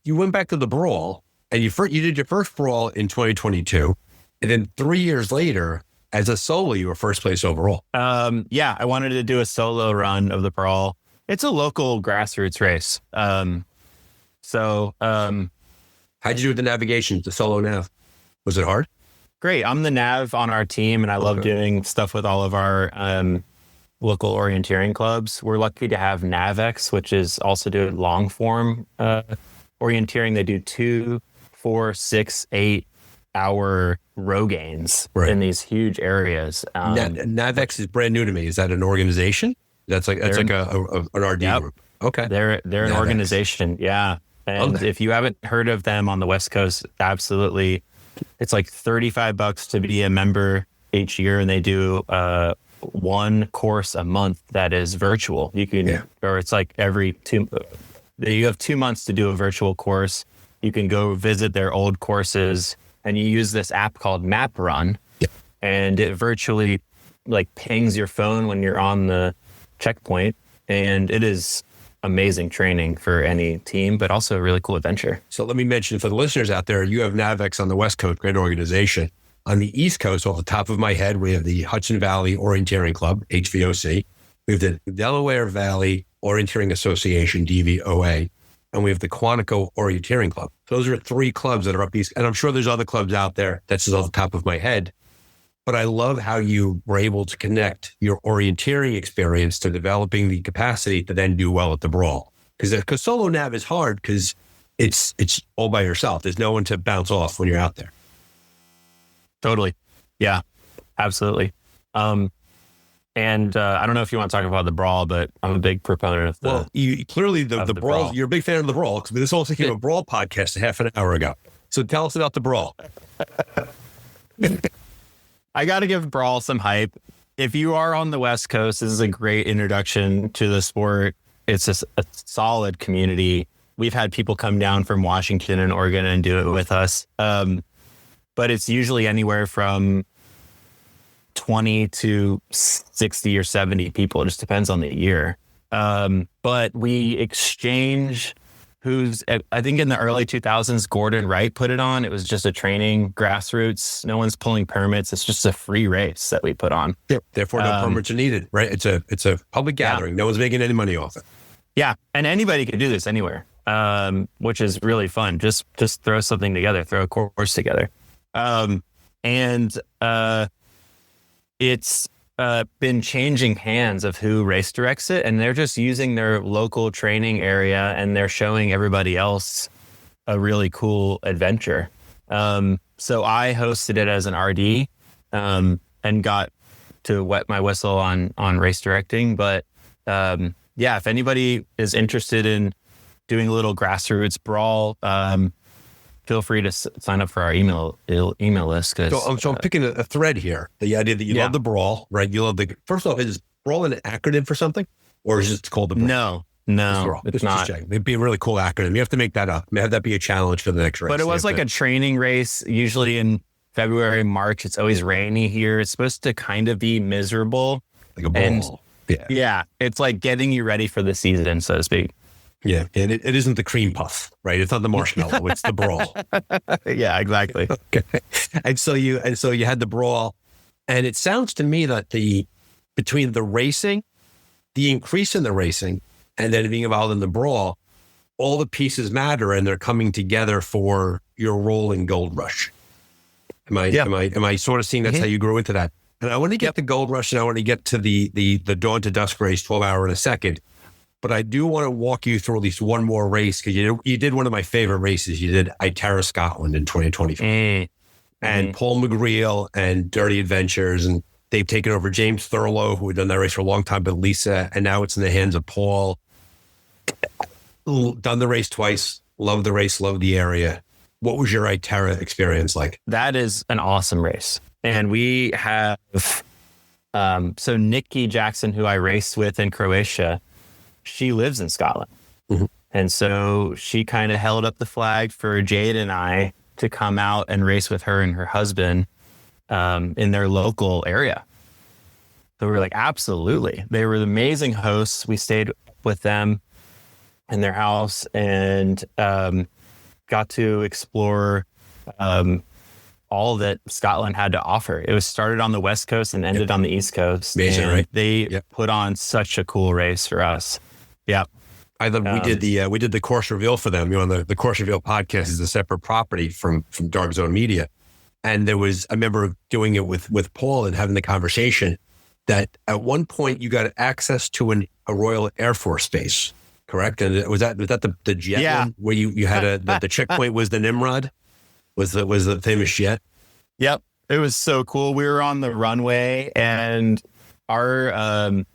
you went back to the brawl, and you did your first brawl in 2022, and then 3 years later, as a solo, you were first place overall. Yeah, I wanted to do a solo run of the brawl. It's a local grassroots race. How'd you do with the navigation, the solo nav? Was it hard? Great. I'm the nav on our team, and I love doing stuff with all of our local orienteering clubs. We're lucky to have NavX, which is also doing long form orienteering. They do 2, 4, 6, 8 hour row gains in these huge areas. NavX is brand new to me. Is that an organization? That's like an RD group. Okay. They're an organization. Yeah. And if you haven't heard of them on the West Coast, absolutely. It's like $35 to be a member each year, and they do one course a month that is virtual. You can, or it's like you have 2 months to do a virtual course. You can go visit their old courses, and you use this app called Map Run, and it virtually like pings your phone when you're on the checkpoint, and it is amazing training for any team, but also a really cool adventure. So let me mention for the listeners out there, you have NavX on the West Coast, great organization. On the East Coast, off the top of my head, we have the Hudson Valley Orienteering Club, HVOC. We have the Delaware Valley Orienteering Association, DVOA, and we have the Quantico Orienteering Club. Those are 3 clubs that are up east, and I'm sure there's other clubs out there. That's just off the top of my head. But I love how you were able to connect your orienteering experience to developing the capacity to then do well at the brawl. Because solo nav is hard because it's all by yourself. There's no one to bounce off when you're out there. Totally. Yeah, absolutely. And I don't know if you want to talk about the brawl, but I'm a big proponent of the Well, you clearly the brawl, you're a big fan of the brawl, because this also came a brawl podcast half an hour ago. So tell us about the brawl. I got to give brawl some hype. If you are on the West Coast, this is a great introduction to the sport. It's just a solid community. We've had people come down from Washington and Oregon and do it with us. But it's usually anywhere from 20 to 60 or 70 people. It just depends on the year. But we exchange I think in the early 2000s, Gordon Wright put it on. It was just a training, grassroots. No one's pulling permits. It's just a free race that we put on. Yep. Therefore, no permits are needed, right? It's a public gathering. No one's making any money off it. Yeah. And anybody can do this anywhere, which is really fun. Just throw something together, throw a course together. It's been changing hands of who race directs it, and they're just using their local training area, and they're showing everybody else a really cool adventure. So I hosted it as an RD, and got to wet my whistle on race directing. But if anybody is interested in doing a little grassroots brawl, feel free to sign up for our email list. So I'm picking a thread here. The idea that you love the brawl, right? You love first off, is brawl an acronym for something, or is it called the brawl? No, it's not. It'd be a really cool acronym. You have to make that up. Have that be a challenge for the next race. But it was like a training race, usually in February, March. It's always rainy here. It's supposed to kind of be miserable. Like a brawl. Yeah. It's like getting you ready for the season, so to speak. Yeah, and it isn't the cream puff, right? It's not the marshmallow. It's the brawl. Yeah, exactly. Okay, and so you had the brawl, and it sounds to me that between the racing, the increase in the racing, and then being involved in the brawl, all the pieces matter, and they're coming together for your role in Gold Rush. Am I sort of seeing that's how you grew into that? And I want to get to Gold Rush, and I want to get to the dawn to dusk race, 12 hour in a second. But I do want to walk you through at least one more race, because you did one of my favorite races. You did Itara, Scotland in 2024. And Paul McGreal and Dirty Adventures, and they've taken over James Thurlow, who had done that race for a long time, but Lisa, and now it's in the hands of Paul. Done the race twice. Love the race, love the area. What was your Iterra experience like? That is an awesome race. And we have, so Nikki Jackson, who I raced with in Croatia, she lives in Scotland. Mm-hmm. And so she kind of held up the flag for Jade and I to come out and race with her and her husband in their local area. So we were like, absolutely. They were amazing hosts. We stayed with them in their house and got to explore all that Scotland had to offer. It was started on the West Coast and ended on the East Coast. Amazing, and right? They put on such a cool race for us. Yeah. We did the course reveal for them. The course reveal podcast is a separate property from Dark Zone Media. And I remember doing it with Paul and having the conversation that at one point you got access to a Royal Air Force base, correct? And was that the jet one where you had the checkpoint was the Nimrod, was the famous jet? Yep. It was so cool. We were on the runway and our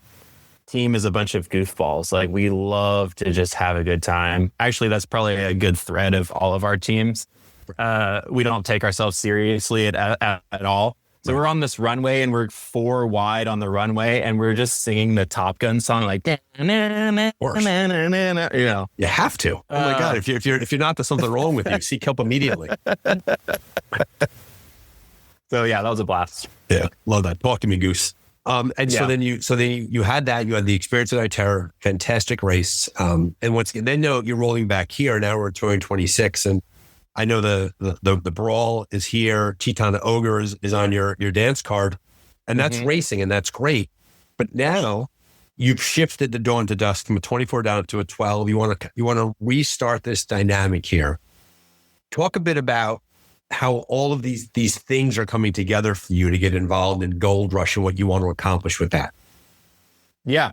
team is a bunch of goofballs. Like we love to just have a good time. Actually, that's probably a good thread of all of our teams. We don't take ourselves seriously at all. So we're on this runway and we're 4 wide on the runway and we're just singing the Top Gun song like, you know. You have to. Oh my God! If you're not, there's something wrong with you. Seek help immediately. So yeah, that was a blast. Yeah, love that. Talk to me, Goose. So then you had that. You had the experience at Iterra, fantastic race. And once again, then you're rolling back here. Now we're touring 26, and I know the brawl is here. Teton the Ogre is on your dance card, and that's racing, and that's great. But now you've shifted the Dawn to Dusk from a 24 down to a 12. You want to restart this dynamic here. Talk a bit about how all of these things are coming together for you to get involved in Gold Rush and what you want to accomplish with that. Yeah.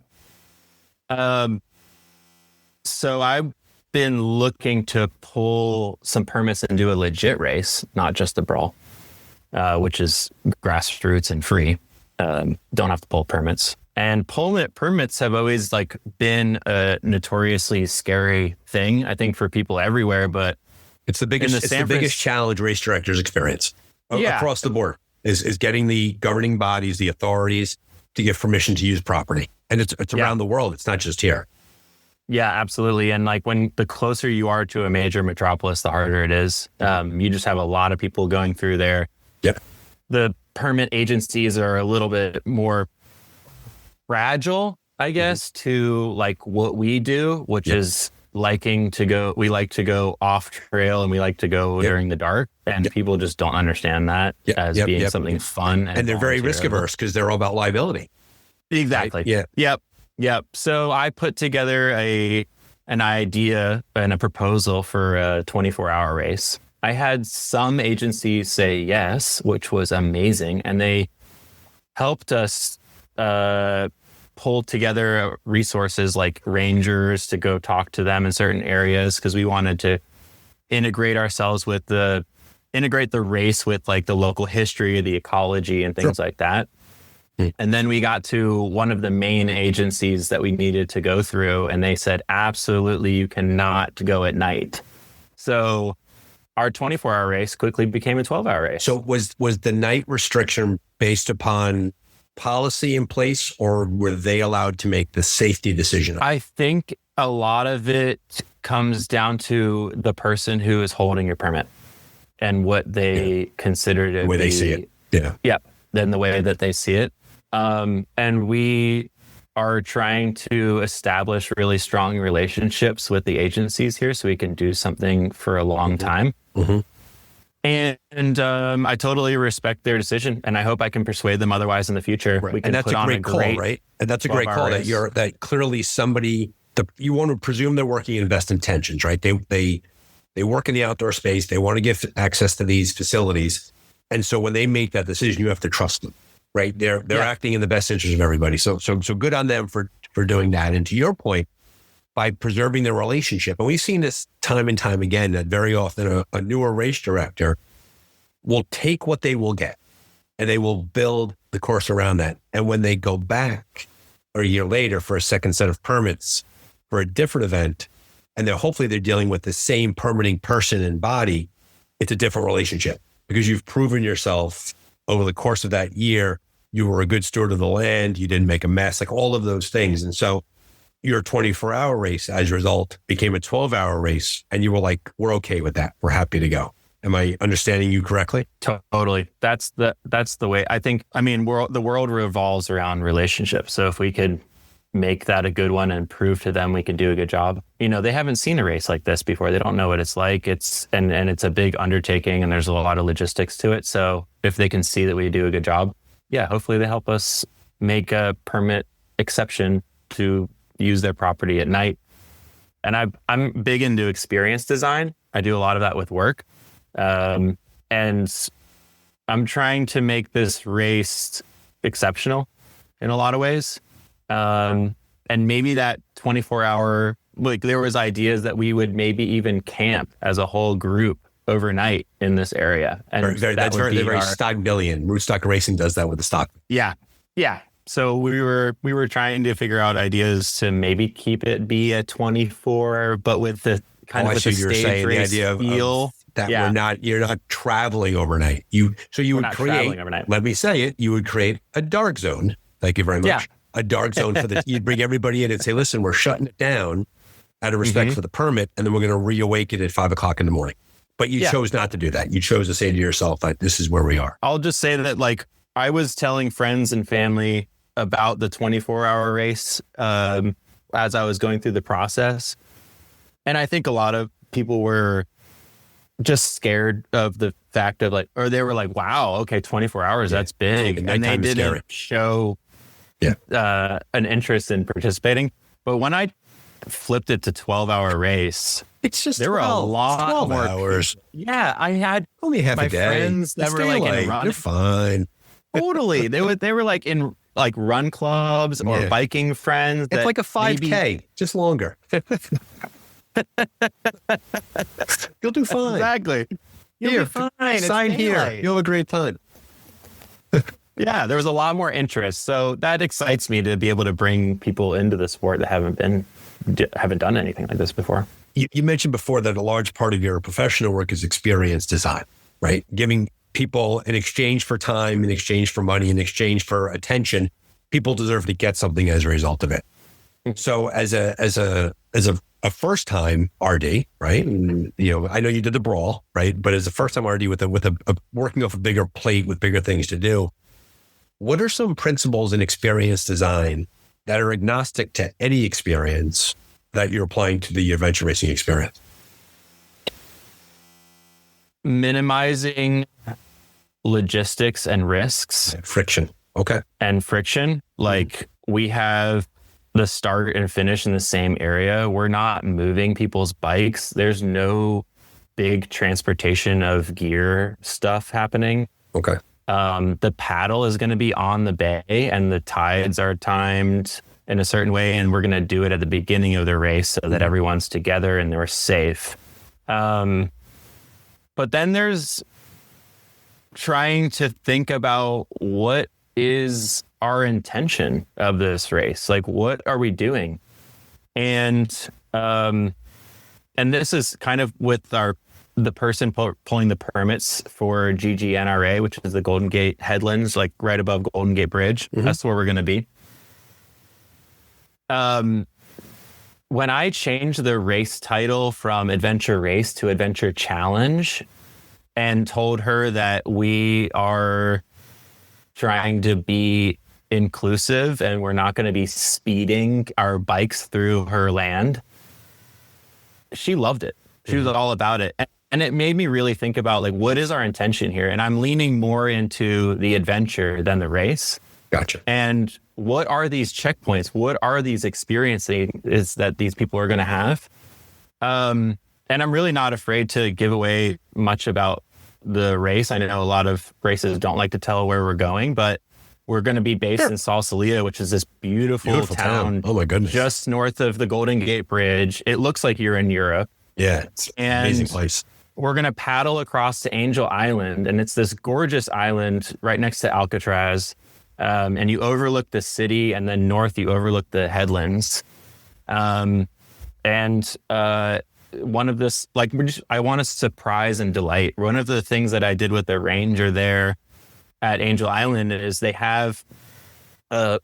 So I've been looking to pull some permits and do a legit race, not just a brawl, which is grassroots and free. Don't have to pull permits. And permits have always been a notoriously scary thing, I think, for people everywhere. But it's the biggest challenge race directors experience across the board is getting the governing bodies, the authorities to give permission to use property. And it's around the world. It's not just here. Yeah, absolutely. And when the closer you are to a major metropolis, the harder it is. You just have a lot of people going through there. Yep. The permit agencies are a little bit more fragile, I guess, to what we do, which is we like to go off trail and we like to go during the dark, and people just don't understand that as being something fun. And they're very risk averse because they're all about liability. Exactly. Right? Yeah. Yep. So I put together an idea and a proposal for a 24-hour race. I had some agencies say yes, which was amazing. And they helped us pull together resources like rangers to go talk to them in certain areas, because we wanted to integrate the race with the local history, the ecology and things like that. And then we got to one of the main agencies that we needed to go through, and they said, absolutely, you cannot go at night. So our 24-hour race quickly became a 12-hour race. So was the night restriction based upon policy in place, or were they allowed to make the safety decision? I think a lot of it comes down to the person who is holding your permit and what they consider to be. The way they see it. Yeah. Yeah. Then the way that they see it. And we are trying to establish really strong relationships with the agencies here so we can do something for a long time. Mm-hmm. And I totally respect their decision, and I hope I can persuade them otherwise in the future. Right. We can and that's put a great call, right? And that's a great call that clearly somebody, you want to presume they're working in best intentions, right? They work in the outdoor space. They want to give access to these facilities. And so when they make that decision, you have to trust them, right? They're acting in the best interest of everybody. So good on them for doing that. And to your point, by preserving the relationship, and we've seen this time and time again, that very often a newer race director will take what they will get and they will build the course around that. And when they go back a year later for a second set of permits for a different event, and hopefully they're dealing with the same permitting person and body, it's a different relationship because you've proven yourself over the course of that year. You were a good steward of the land. You didn't make a mess, like all of those things. And so your 24-hour race, as a result, became a 12-hour race. And you were like, we're okay with that. We're happy to go. Am I understanding you correctly? Totally. That's the way. The world revolves around relationships. So if we could make that a good one and prove to them we can do a good job. They haven't seen a race like this before. They don't know what it's like. It's a big undertaking and there's a lot of logistics to it. So if they can see that we do a good job, hopefully they help us make a permit exception to use their property at night. And I'm big into experience design. I do a lot of that with work. And I'm trying to make this race exceptional in a lot of ways. And maybe that 24-hour, there was ideas that we would maybe even camp as a whole group overnight in this area. And that's very stock billion. Rootstock Racing does that with the stock. Yeah. Yeah. So we were trying to figure out ideas to maybe keep it be a 24, but with the kind of with the stage race feel. You're not traveling overnight. You would create, let me say it, you would create a dark zone. Thank you very much. Yeah. A dark zone for this. You'd bring everybody in and say, listen, we're shutting it down out of respect for the permit. And then we're going to reawaken at 5 o'clock in the morning. But you chose not to do that. You chose to say to yourself, like, this is where we are. I'll just say that, I was telling friends and family about the 24-hour race as I was going through the process. And I think a lot of people were just scared of the fact of or they were like, wow, okay, 24 hours, that's big. And they didn't show an interest in participating. But when I flipped it to 12-hour race, it's just there were a lot more hours. Yeah, I had only half a day. Friends that were in run. You're fine. Totally. They were in run clubs or biking friends. It's like a 5K, just longer. You'll do fine. Exactly. You'll be fine. Sign here. You'll have a great time. Yeah, there was a lot more interest. So that excites me to be able to bring people into the sport that haven't done anything like this before. You mentioned before that a large part of your professional work is experience design, right? Giving people in exchange for time, in exchange for money, in exchange for attention, people deserve to get something as a result of it. So as a first time RD, right? And, I know you did the brawl, right? But as a first time RD with a working off a bigger plate with bigger things to do, what are some principles in experience design that are agnostic to any experience that you're applying to the adventure racing experience? Minimizing logistics and risks. Friction. Okay. And friction. We have the start and finish in the same area. We're not moving people's bikes. There's no big transportation of gear stuff happening. Okay. The paddle is going to be on the bay and the tides are timed in a certain way. And we're going to do it at the beginning of the race so that everyone's together and they're safe. But then there's trying to think about what is our intention of this race. What are we doing? And this is kind of with the person pulling the permits for GGNRA, which is the Golden Gate Headlands, right above Golden Gate Bridge. Mm-hmm. That's where we're going to be. When I changed the race title from Adventure Race to Adventure Challenge and told her that we are trying to be inclusive and we're not going to be speeding our bikes through her land, she loved it. She was all about it. And it made me really think about what is our intention here? And I'm leaning more into the adventure than the race. Gotcha. And what are these checkpoints? What are these experiences that these people are going to have? And I'm really not afraid to give away much about the race. I know a lot of races don't like to tell where we're going, but we're going to be based in Sausalito, which is this beautiful town. Oh my goodness. Just north of the Golden Gate Bridge. It looks like you're in Europe. Yeah, it's an amazing place. We're going to paddle across to Angel Island, and it's this gorgeous island right next to Alcatraz. And you overlook the city, and then north you overlook the headlands. one of this, like, I want to surprise and delight. One of the things that I did with the ranger there at Angel Island is they have a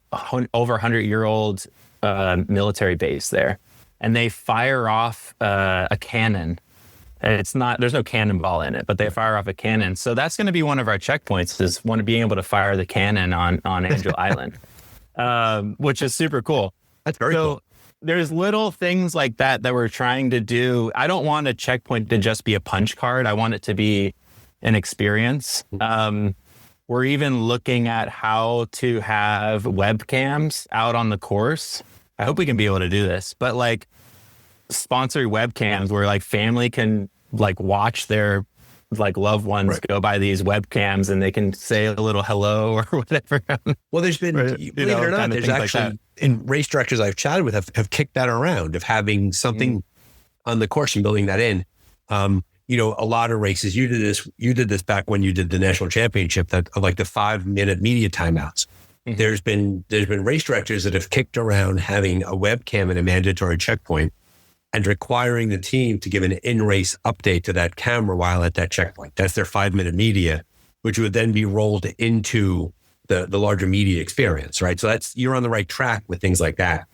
over 100-year-old military base there, and they fire off a cannon. There's no cannonball in it, but they fire off a cannon. So that's going to be one of our checkpoints, is being able to fire the cannon on Angel Island, which is super cool. That's very cool. There's little things like that we're trying to do. I don't want a checkpoint to just be a punch card. I want it to be an experience. We're even looking at how to have webcams out on the course. I hope we can be able to do this, but like sponsored webcams where like family can like watch their like loved ones go by these webcams and they can say a little hello or whatever. Well, there's been, believe it or not, there's actually, in race directors I've chatted with have kicked that around, of having something on the course and building that in. A lot of races, you did this back when you did the national championship, that like the 5-minute media timeouts. There's been race directors that have kicked around having a webcam in a mandatory checkpoint and requiring the team to give an in-race update to that camera while at that checkpoint. That's their 5-minute media, which would then be rolled into the larger media experience, right? So you're on the right track with things like that.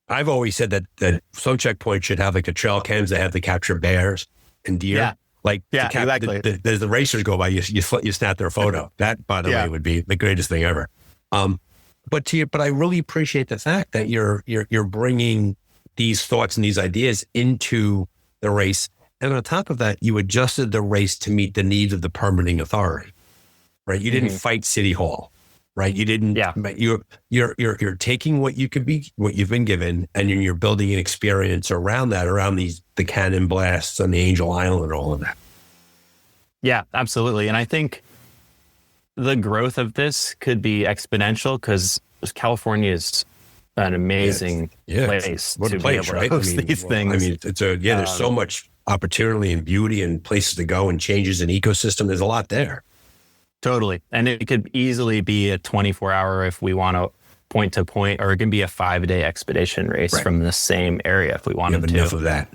I've always said that some checkpoints should have like the trail cams that have to capture bears and deer. Exactly. As the racers go by, you snap their photo. That, by the way, would be the greatest thing ever. But I really appreciate the fact that you're bringing these thoughts and these ideas into the race. And on top of that, you adjusted the race to meet the needs of the permitting authority, right? You didn't fight City Hall, right? You didn't, you're taking what you've been given, and you're building an experience around the cannon blasts on the Angel Island and all of that. Yeah, absolutely. And I think the growth of this could be exponential because California is an amazing place to be able to host these things. I mean, there's so much opportunity and beauty and places to go and changes in ecosystem. There's a lot there. Totally. And it could easily be a 24-hour if we want to point to point, or it can be a 5-day expedition race from the same area if we wanted to. Enough of that.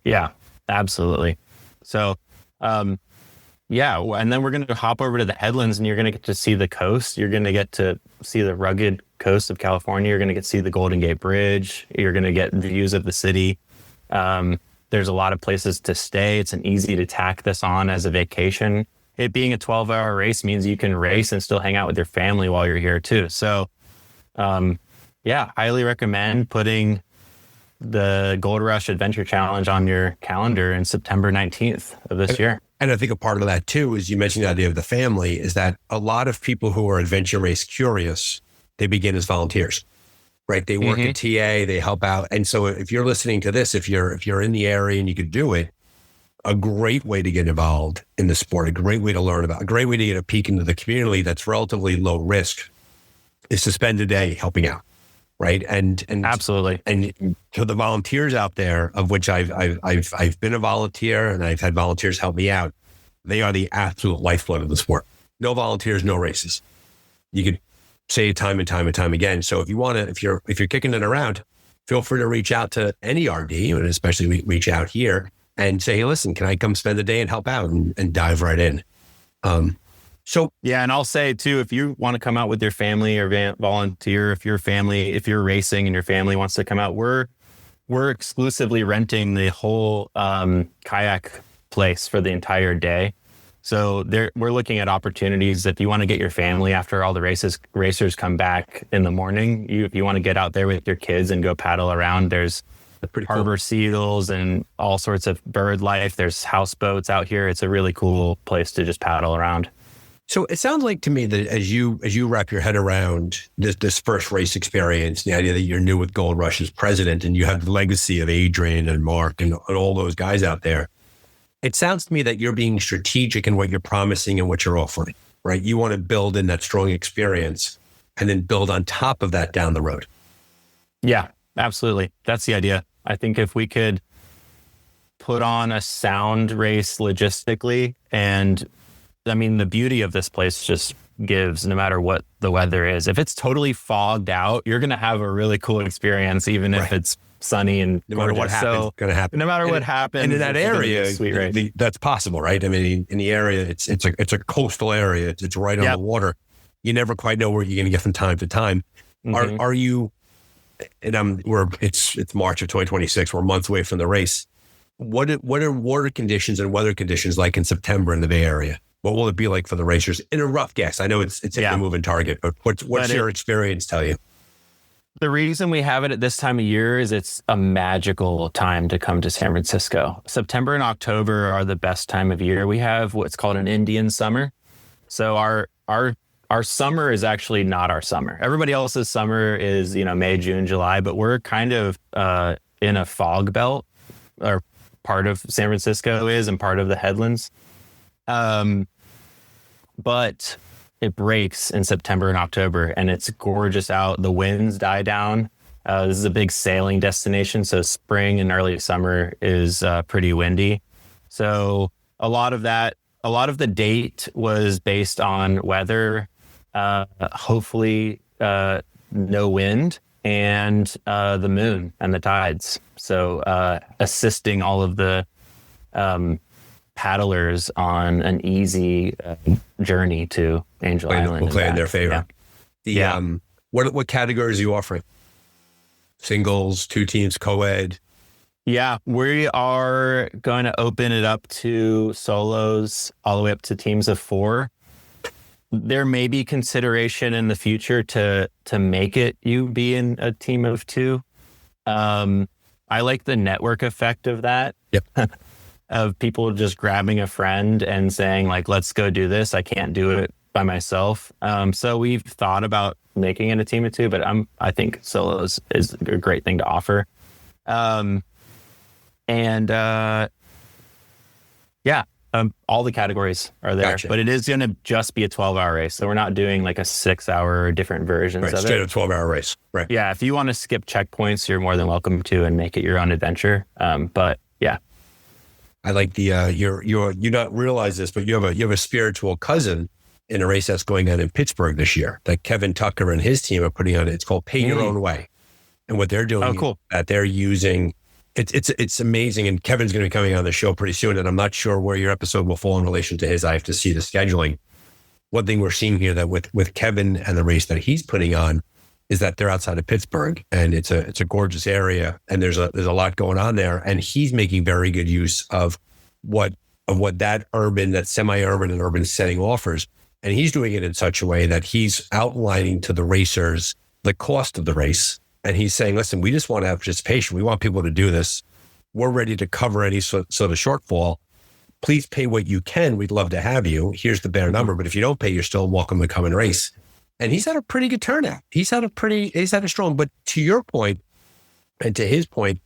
Yeah, absolutely. So, and then we're going to hop over to the headlands, and you're going to get to see the coast. You're going to get to see the rugged coast of California. You're going to get to see the Golden Gate Bridge. You're going to get views of the city. There's a lot of places to stay. It's easy to tack this on as a vacation. It being a 12-hour race means you can race and still hang out with your family while you're here too. So, highly recommend putting the Gold Rush Adventure Challenge on your calendar in September 19th of this year. And I think a part of that too is, you mentioned the idea of the family, is that a lot of people who are adventure race curious, they begin as volunteers, right? They work at TA, they help out. And so if you're listening to this, if you're in the area and you could do it, a great way to get involved in the sport, a great way to learn about, a great way to get a peek into the community that's relatively low risk, is to spend a day helping out, right? And absolutely. And to the volunteers out there, of which I've been a volunteer and I've had volunteers help me out, they are the absolute lifeblood of the sport. No volunteers, no races. You could say it time and time and time again. So if you want to, if you're kicking it around, feel free to reach out to any RD, and especially reach out here and say, hey, listen, can I come spend the day and help out, and dive right in? And I'll say too, if you want to come out with your family or volunteer, if you're racing and your family wants to come out, we're exclusively renting the whole kayak place for the entire day. So we're looking at opportunities. If you want to get your family after all the racers come back in the morning, if you want to get out there with your kids and go paddle around, there's harbor seals and all sorts of bird life. There's houseboats out here. It's a really cool place to just paddle around. So it sounds like to me that as you wrap your head around this first race experience, the idea that you're new with Gold Rush as president, and you have the legacy of Adrian and Mark and all those guys out there, it sounds to me that you're being strategic in what you're promising and what you're offering, right? You want to build in that strong experience and then build on top of that down the road. Yeah, absolutely. That's the idea. I think if we could put on a sound race logistically, and I mean, the beauty of this place just gives, no matter what the weather is. If it's totally fogged out, you're going to have a really cool experience, even if it's sunny and no matter what gorgeous. happens, So going to happen. no matter what happens, and in that it's gonna be a area, sweet race. that's possible, right? I mean, in the area, it's a coastal area. It's right on the water. You never quite know where you're going to get from time to time. Mm-hmm. Are you? And it's March of 2026. We're a month away from the race. What are water conditions and weather conditions like in September in the Bay Area? What will it be like for the racers? In a rough guess, I know it's a moving target, but what's your experience tell you? The reason we have it at this time of year is it's a magical time to come to San Francisco. September and October are the best time of year. We have what's called an Indian summer. So our summer is actually not our summer. Everybody else's summer is, May, June, July, but we're kind of in a fog belt, or part of San Francisco is, and part of the headlands. But it breaks in September and October, and it's gorgeous out. The winds die down. This is a big sailing destination, so spring and early summer is pretty windy. So a lot of the date was based on weather, hopefully no wind, and the moon and the tides. So assisting all of the paddlers on an easy journey to Angel Island. We'll play in their favor. Yeah. What categories are you offering? Singles, 2 teams, co-ed? Yeah, we are going to open it up to solos all the way up to teams of 4. There may be consideration in the future to make it you be in a team of 2. I like the network effect of that. Yep. Of people just grabbing a friend and saying, like, let's go do this. I can't do it by myself. So we've thought about making it a team of 2, but I think solos is a great thing to offer. All the categories are there, Gotcha. but it is going to just be a 12-hour race. So we're not doing like a 6-hour different versions of it. Straight up 12-hour race. Right. Yeah. If you want to skip checkpoints, you're more than welcome to and make it your own adventure. But yeah. I like the you not realize this, but you have a spiritual cousin in a race that's going on in Pittsburgh this year that Kevin Tucker and his team are putting on. It's called Pay Your Own Way, and what they're doing, cool. That they're using, it's amazing. And Kevin's going to be coming on the show pretty soon, and I'm not sure where your episode will fall in relation to his. I have to see the scheduling. One thing we're seeing here that with Kevin and the race that he's putting on is that they're outside of Pittsburgh, and it's a gorgeous area, and there's a lot going on there, and he's making very good use of what that urban, that semi-urban and urban setting offers, and he's doing it in such a way that he's outlining to the racers the cost of the race, and he's saying, listen, we just want to have participation. We want people to do this. We're ready to cover any sort of shortfall. Please pay what you can. We'd love to have you. Here's the bare number, but if you don't pay, you're still welcome to come and race. And he's had a pretty good turnout. He's had a strong, but to your point and to his point,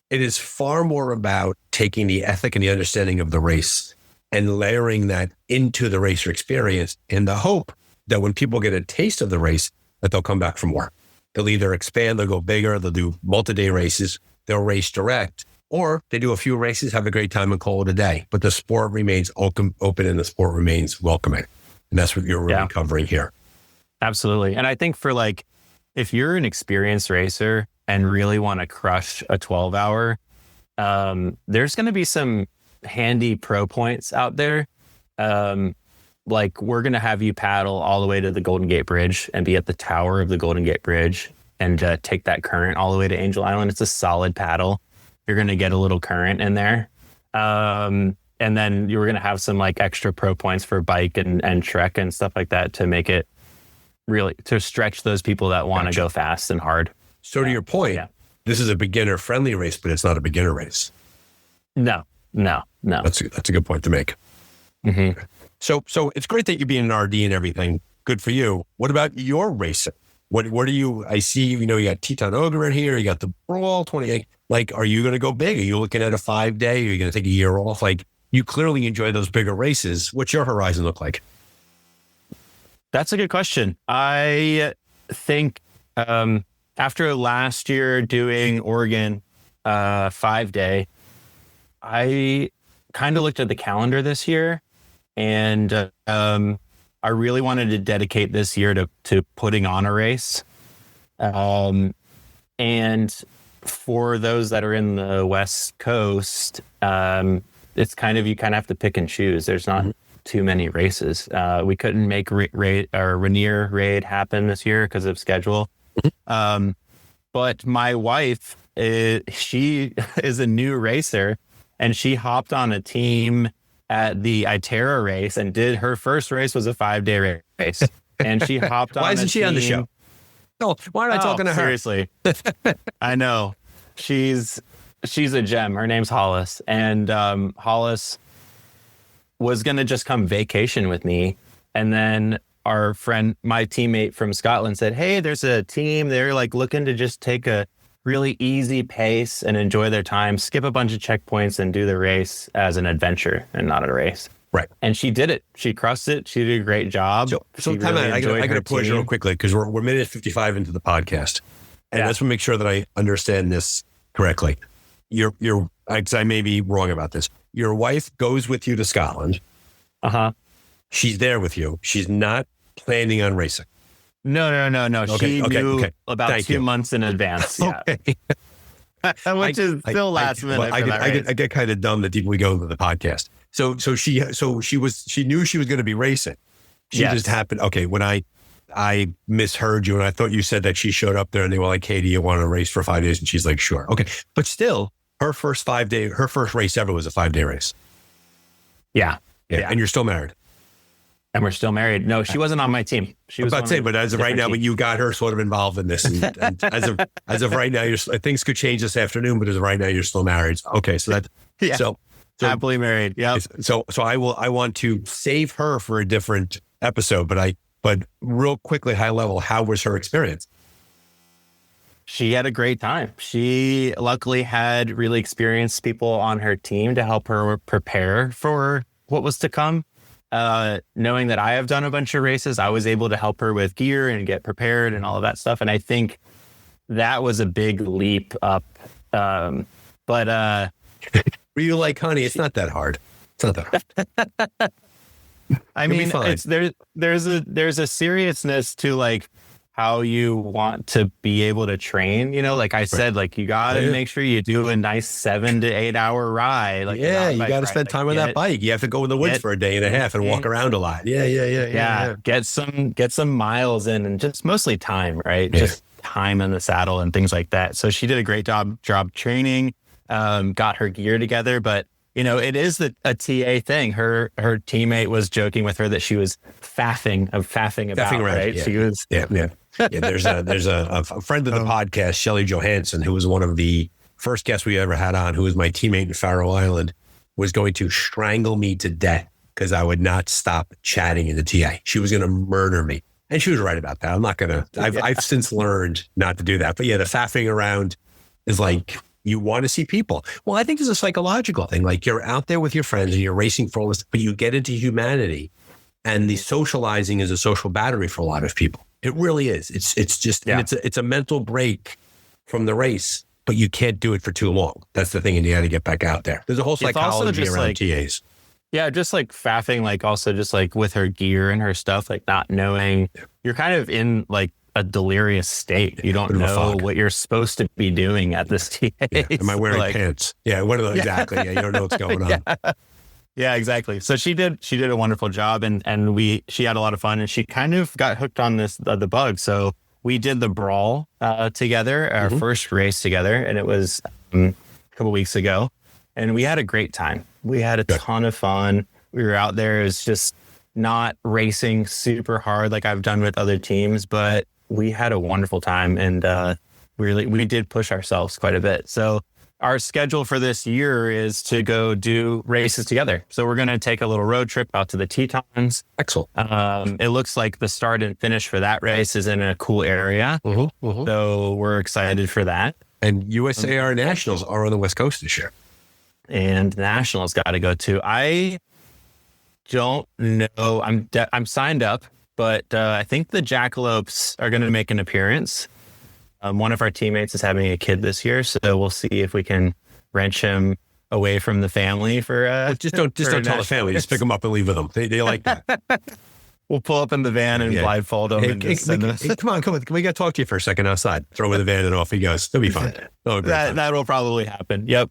it is far more about taking the ethic and the understanding of the race and layering that into the racer experience in the hope that when people get a taste of the race, that they'll come back for more. They'll either expand, they'll go bigger, they'll do multi-day races, they'll race direct, or they do a few races, have a great time and call it a day. But the sport remains open and the sport remains welcoming. And that's what you're really covering here. Absolutely. And I think for if you're an experienced racer and really want to crush a 12-hour, there's going to be some handy pro points out there. We're going to have you paddle all the way to the Golden Gate Bridge and be at the tower of the Golden Gate Bridge and take that current all the way to Angel Island. It's a solid paddle. You're going to get a little current in there. And then you're going to have some extra pro points for bike and trek and stuff like that to make it really, to stretch those people that want to go fast and hard. So to your point, this is a beginner-friendly race, but it's not a beginner race. No. That's a good point to make. Mm-hmm. So it's great that you're being an RD and everything. Good for you. What about your racing? What do you? I see you got Teton Ogre in here. You got the Brawl 28. Are you going to go big? Are you looking at a 5-day? Are you going to take a year off? You clearly enjoy those bigger races. What's your horizon look like? That's a good question. I think after last year doing Oregon 5-day, I kind of looked at the calendar this year, and I really wanted to dedicate this year to putting on a race. And for those that are in the West Coast, it's you have to pick and choose. There's not too many races. We couldn't make Rainier Raid happen this year because of schedule. But my wife, she is a new racer, and she hopped on a team at the Itera race and did her first race was a 5-day race. And she hopped on. Why isn't she on the show? No, why am I talking to her? Seriously. I know. She's a gem. Her name's Hollis. And Hollis was going to just come vacation with me. And then our friend, my teammate from Scotland said, hey, there's a team. They're looking to just take a really easy pace and enjoy their time, skip a bunch of checkpoints and do the race as an adventure and not a race. Right. And she did it. She crushed it. She did a great job. So time out. I got to pause you real quickly because we're minute 55 into the podcast. And I just want to make sure that I understand this correctly. I may be wrong about this. Your wife goes with you to Scotland. She's there with you. She's not planning on racing. No. Okay, she knew about 2 months in advance. Yeah. Okay. Which is still last minute. I get kind of dumb the deeper we go into the podcast. So she knew she was going to be racing. She just happened. Okay. When I misheard you and I thought you said that she showed up there and they were like, hey, do you want to race for 5 days? And she's like, sure. Okay. But still her first race ever was a 5-day race. Yeah. And you're still married. And we're still married. No, she wasn't on my team. She was about to say, but as of right now, but you got her sort of involved in this. And as of right now, things could change this afternoon, but as of right now, you're still married. Okay, so that so happily married. Yeah. So I want to save her for a different episode, but real quickly, high level, how was her experience? She had a great time. She luckily had really experienced people on her team to help her prepare for what was to come. Knowing that I have done a bunch of races, I was able to help her with gear and get prepared and all of that stuff. And I think that was a big leap up. But were you like, honey, it's not that hard. It's not that hard. I mean, there's a seriousness to how you want to be able to train, like I said, you got to make sure you do a nice 7 to 8 hour ride. You got to spend time on that bike. You have to go in the woods for a day and a half and walk around a lot. Yeah. Get some miles in and just mostly time, right? Yeah. Just time in the saddle and things like that. So she did a great job training, got her gear together, but it is a TA thing. Her teammate was joking with her that she was faffing about, around, right? Yeah. She was, There's a friend of the podcast, Shelley Johansson, who was one of the first guests we ever had on, who was my teammate in Faroe Island, was going to strangle me to death because I would not stop chatting in the TA. She was going to murder me. And she was right about that. I'm not going to, I've since learned not to do that. But the faffing around is you want to see people. Well, I think there's a psychological thing. You're out there with your friends and you're racing for all this, but you get into humanity and the socializing is a social battery for a lot of people. It really is. It's just, and it's a mental break from the race, but you can't do it for too long. That's the thing. And you got to get back out there. There's a whole psychology around TAs. Yeah. Just faffing, also just with her gear and her stuff, not knowing you're kind of in a delirious state. You don't know what you're supposed to be doing at this TA. Yeah. Am I wearing pants? Yeah. What are those exactly? Yeah. You don't know what's going on. Yeah, exactly. So she did a wonderful job and she had a lot of fun and she kind of got hooked on the bug. So we did the brawl together, our first race together, and it was a couple weeks ago. And we had a great time. We had a ton of fun. We were out there. It was just not racing super hard like I've done with other teams, but we had a wonderful time and we did push ourselves quite a bit. So our schedule for this year is to go do races together. So we're going to take a little road trip out to the Tetons. Excellent. It looks like the start and finish for that race is in a cool area. So we're excited for that. And USAR Nationals are on the West Coast this year. And Nationals got to go too. I don't know. I'm signed up, but I think the Jackalopes are going to make an appearance. One of our teammates is having a kid this year, so we'll see if we can wrench him away from the family for. Just don't tell the family. Just pick them up and leave with them. They like that. We'll pull up in the van and blindfold him and just send us. Come on. We got to talk to you for a second outside. Throw in the van and off he goes. It'll be fun. That will probably happen. Yep.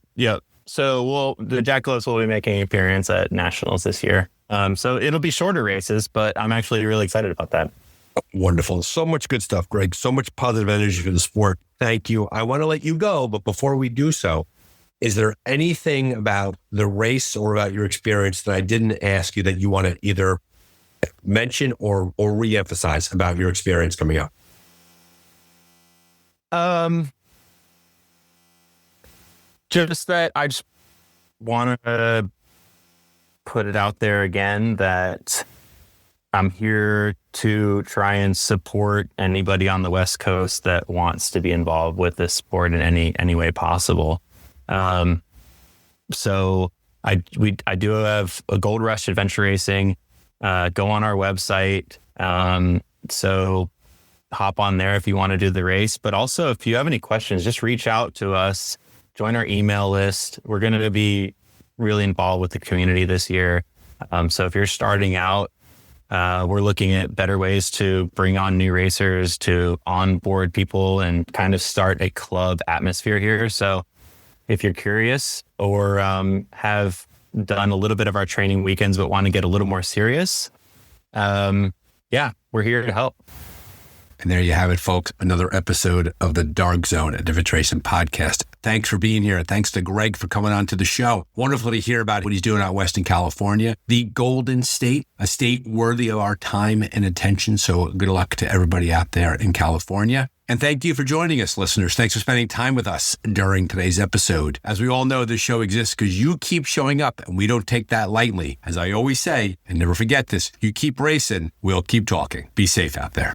So the Jackalopes will be making an appearance at Nationals this year. So it'll be shorter races, but I'm actually really excited about that. Wonderful. So much good stuff, Greg. So much positive energy for the sport. Thank you. I want to let you go, but before we do so, is there anything about the race or about your experience that I didn't ask you that you want to either mention or re-emphasize about your experience coming up? Just that I just want to put it out there again that I'm here to try and support anybody on the West Coast that wants to be involved with this sport in any way possible. So I do have a Gold Rush Adventure Racing. Go on our website. So hop on there if you want to do the race. But also, if you have any questions, just reach out to us. Join our email list. We're going to be really involved with the community this year. So if you're starting out, we're looking at better ways to bring on new racers, to onboard people and kind of start a club atmosphere here. So if you're curious or have done a little bit of our training weekends but want to get a little more serious, we're here to help. And there you have it, folks. Another episode of the Dark Zone, a Adventure Racing podcast. Thanks for being here. Thanks to Greg for coming on to the show. Wonderful to hear about what he's doing out west in California, the Golden State, a state worthy of our time and attention. So good luck to everybody out there in California. And thank you for joining us, listeners. Thanks for spending time with us during today's episode. As we all know, this show exists because you keep showing up, and we don't take that lightly. As I always say, and never forget this, you keep racing, we'll keep talking. Be safe out there.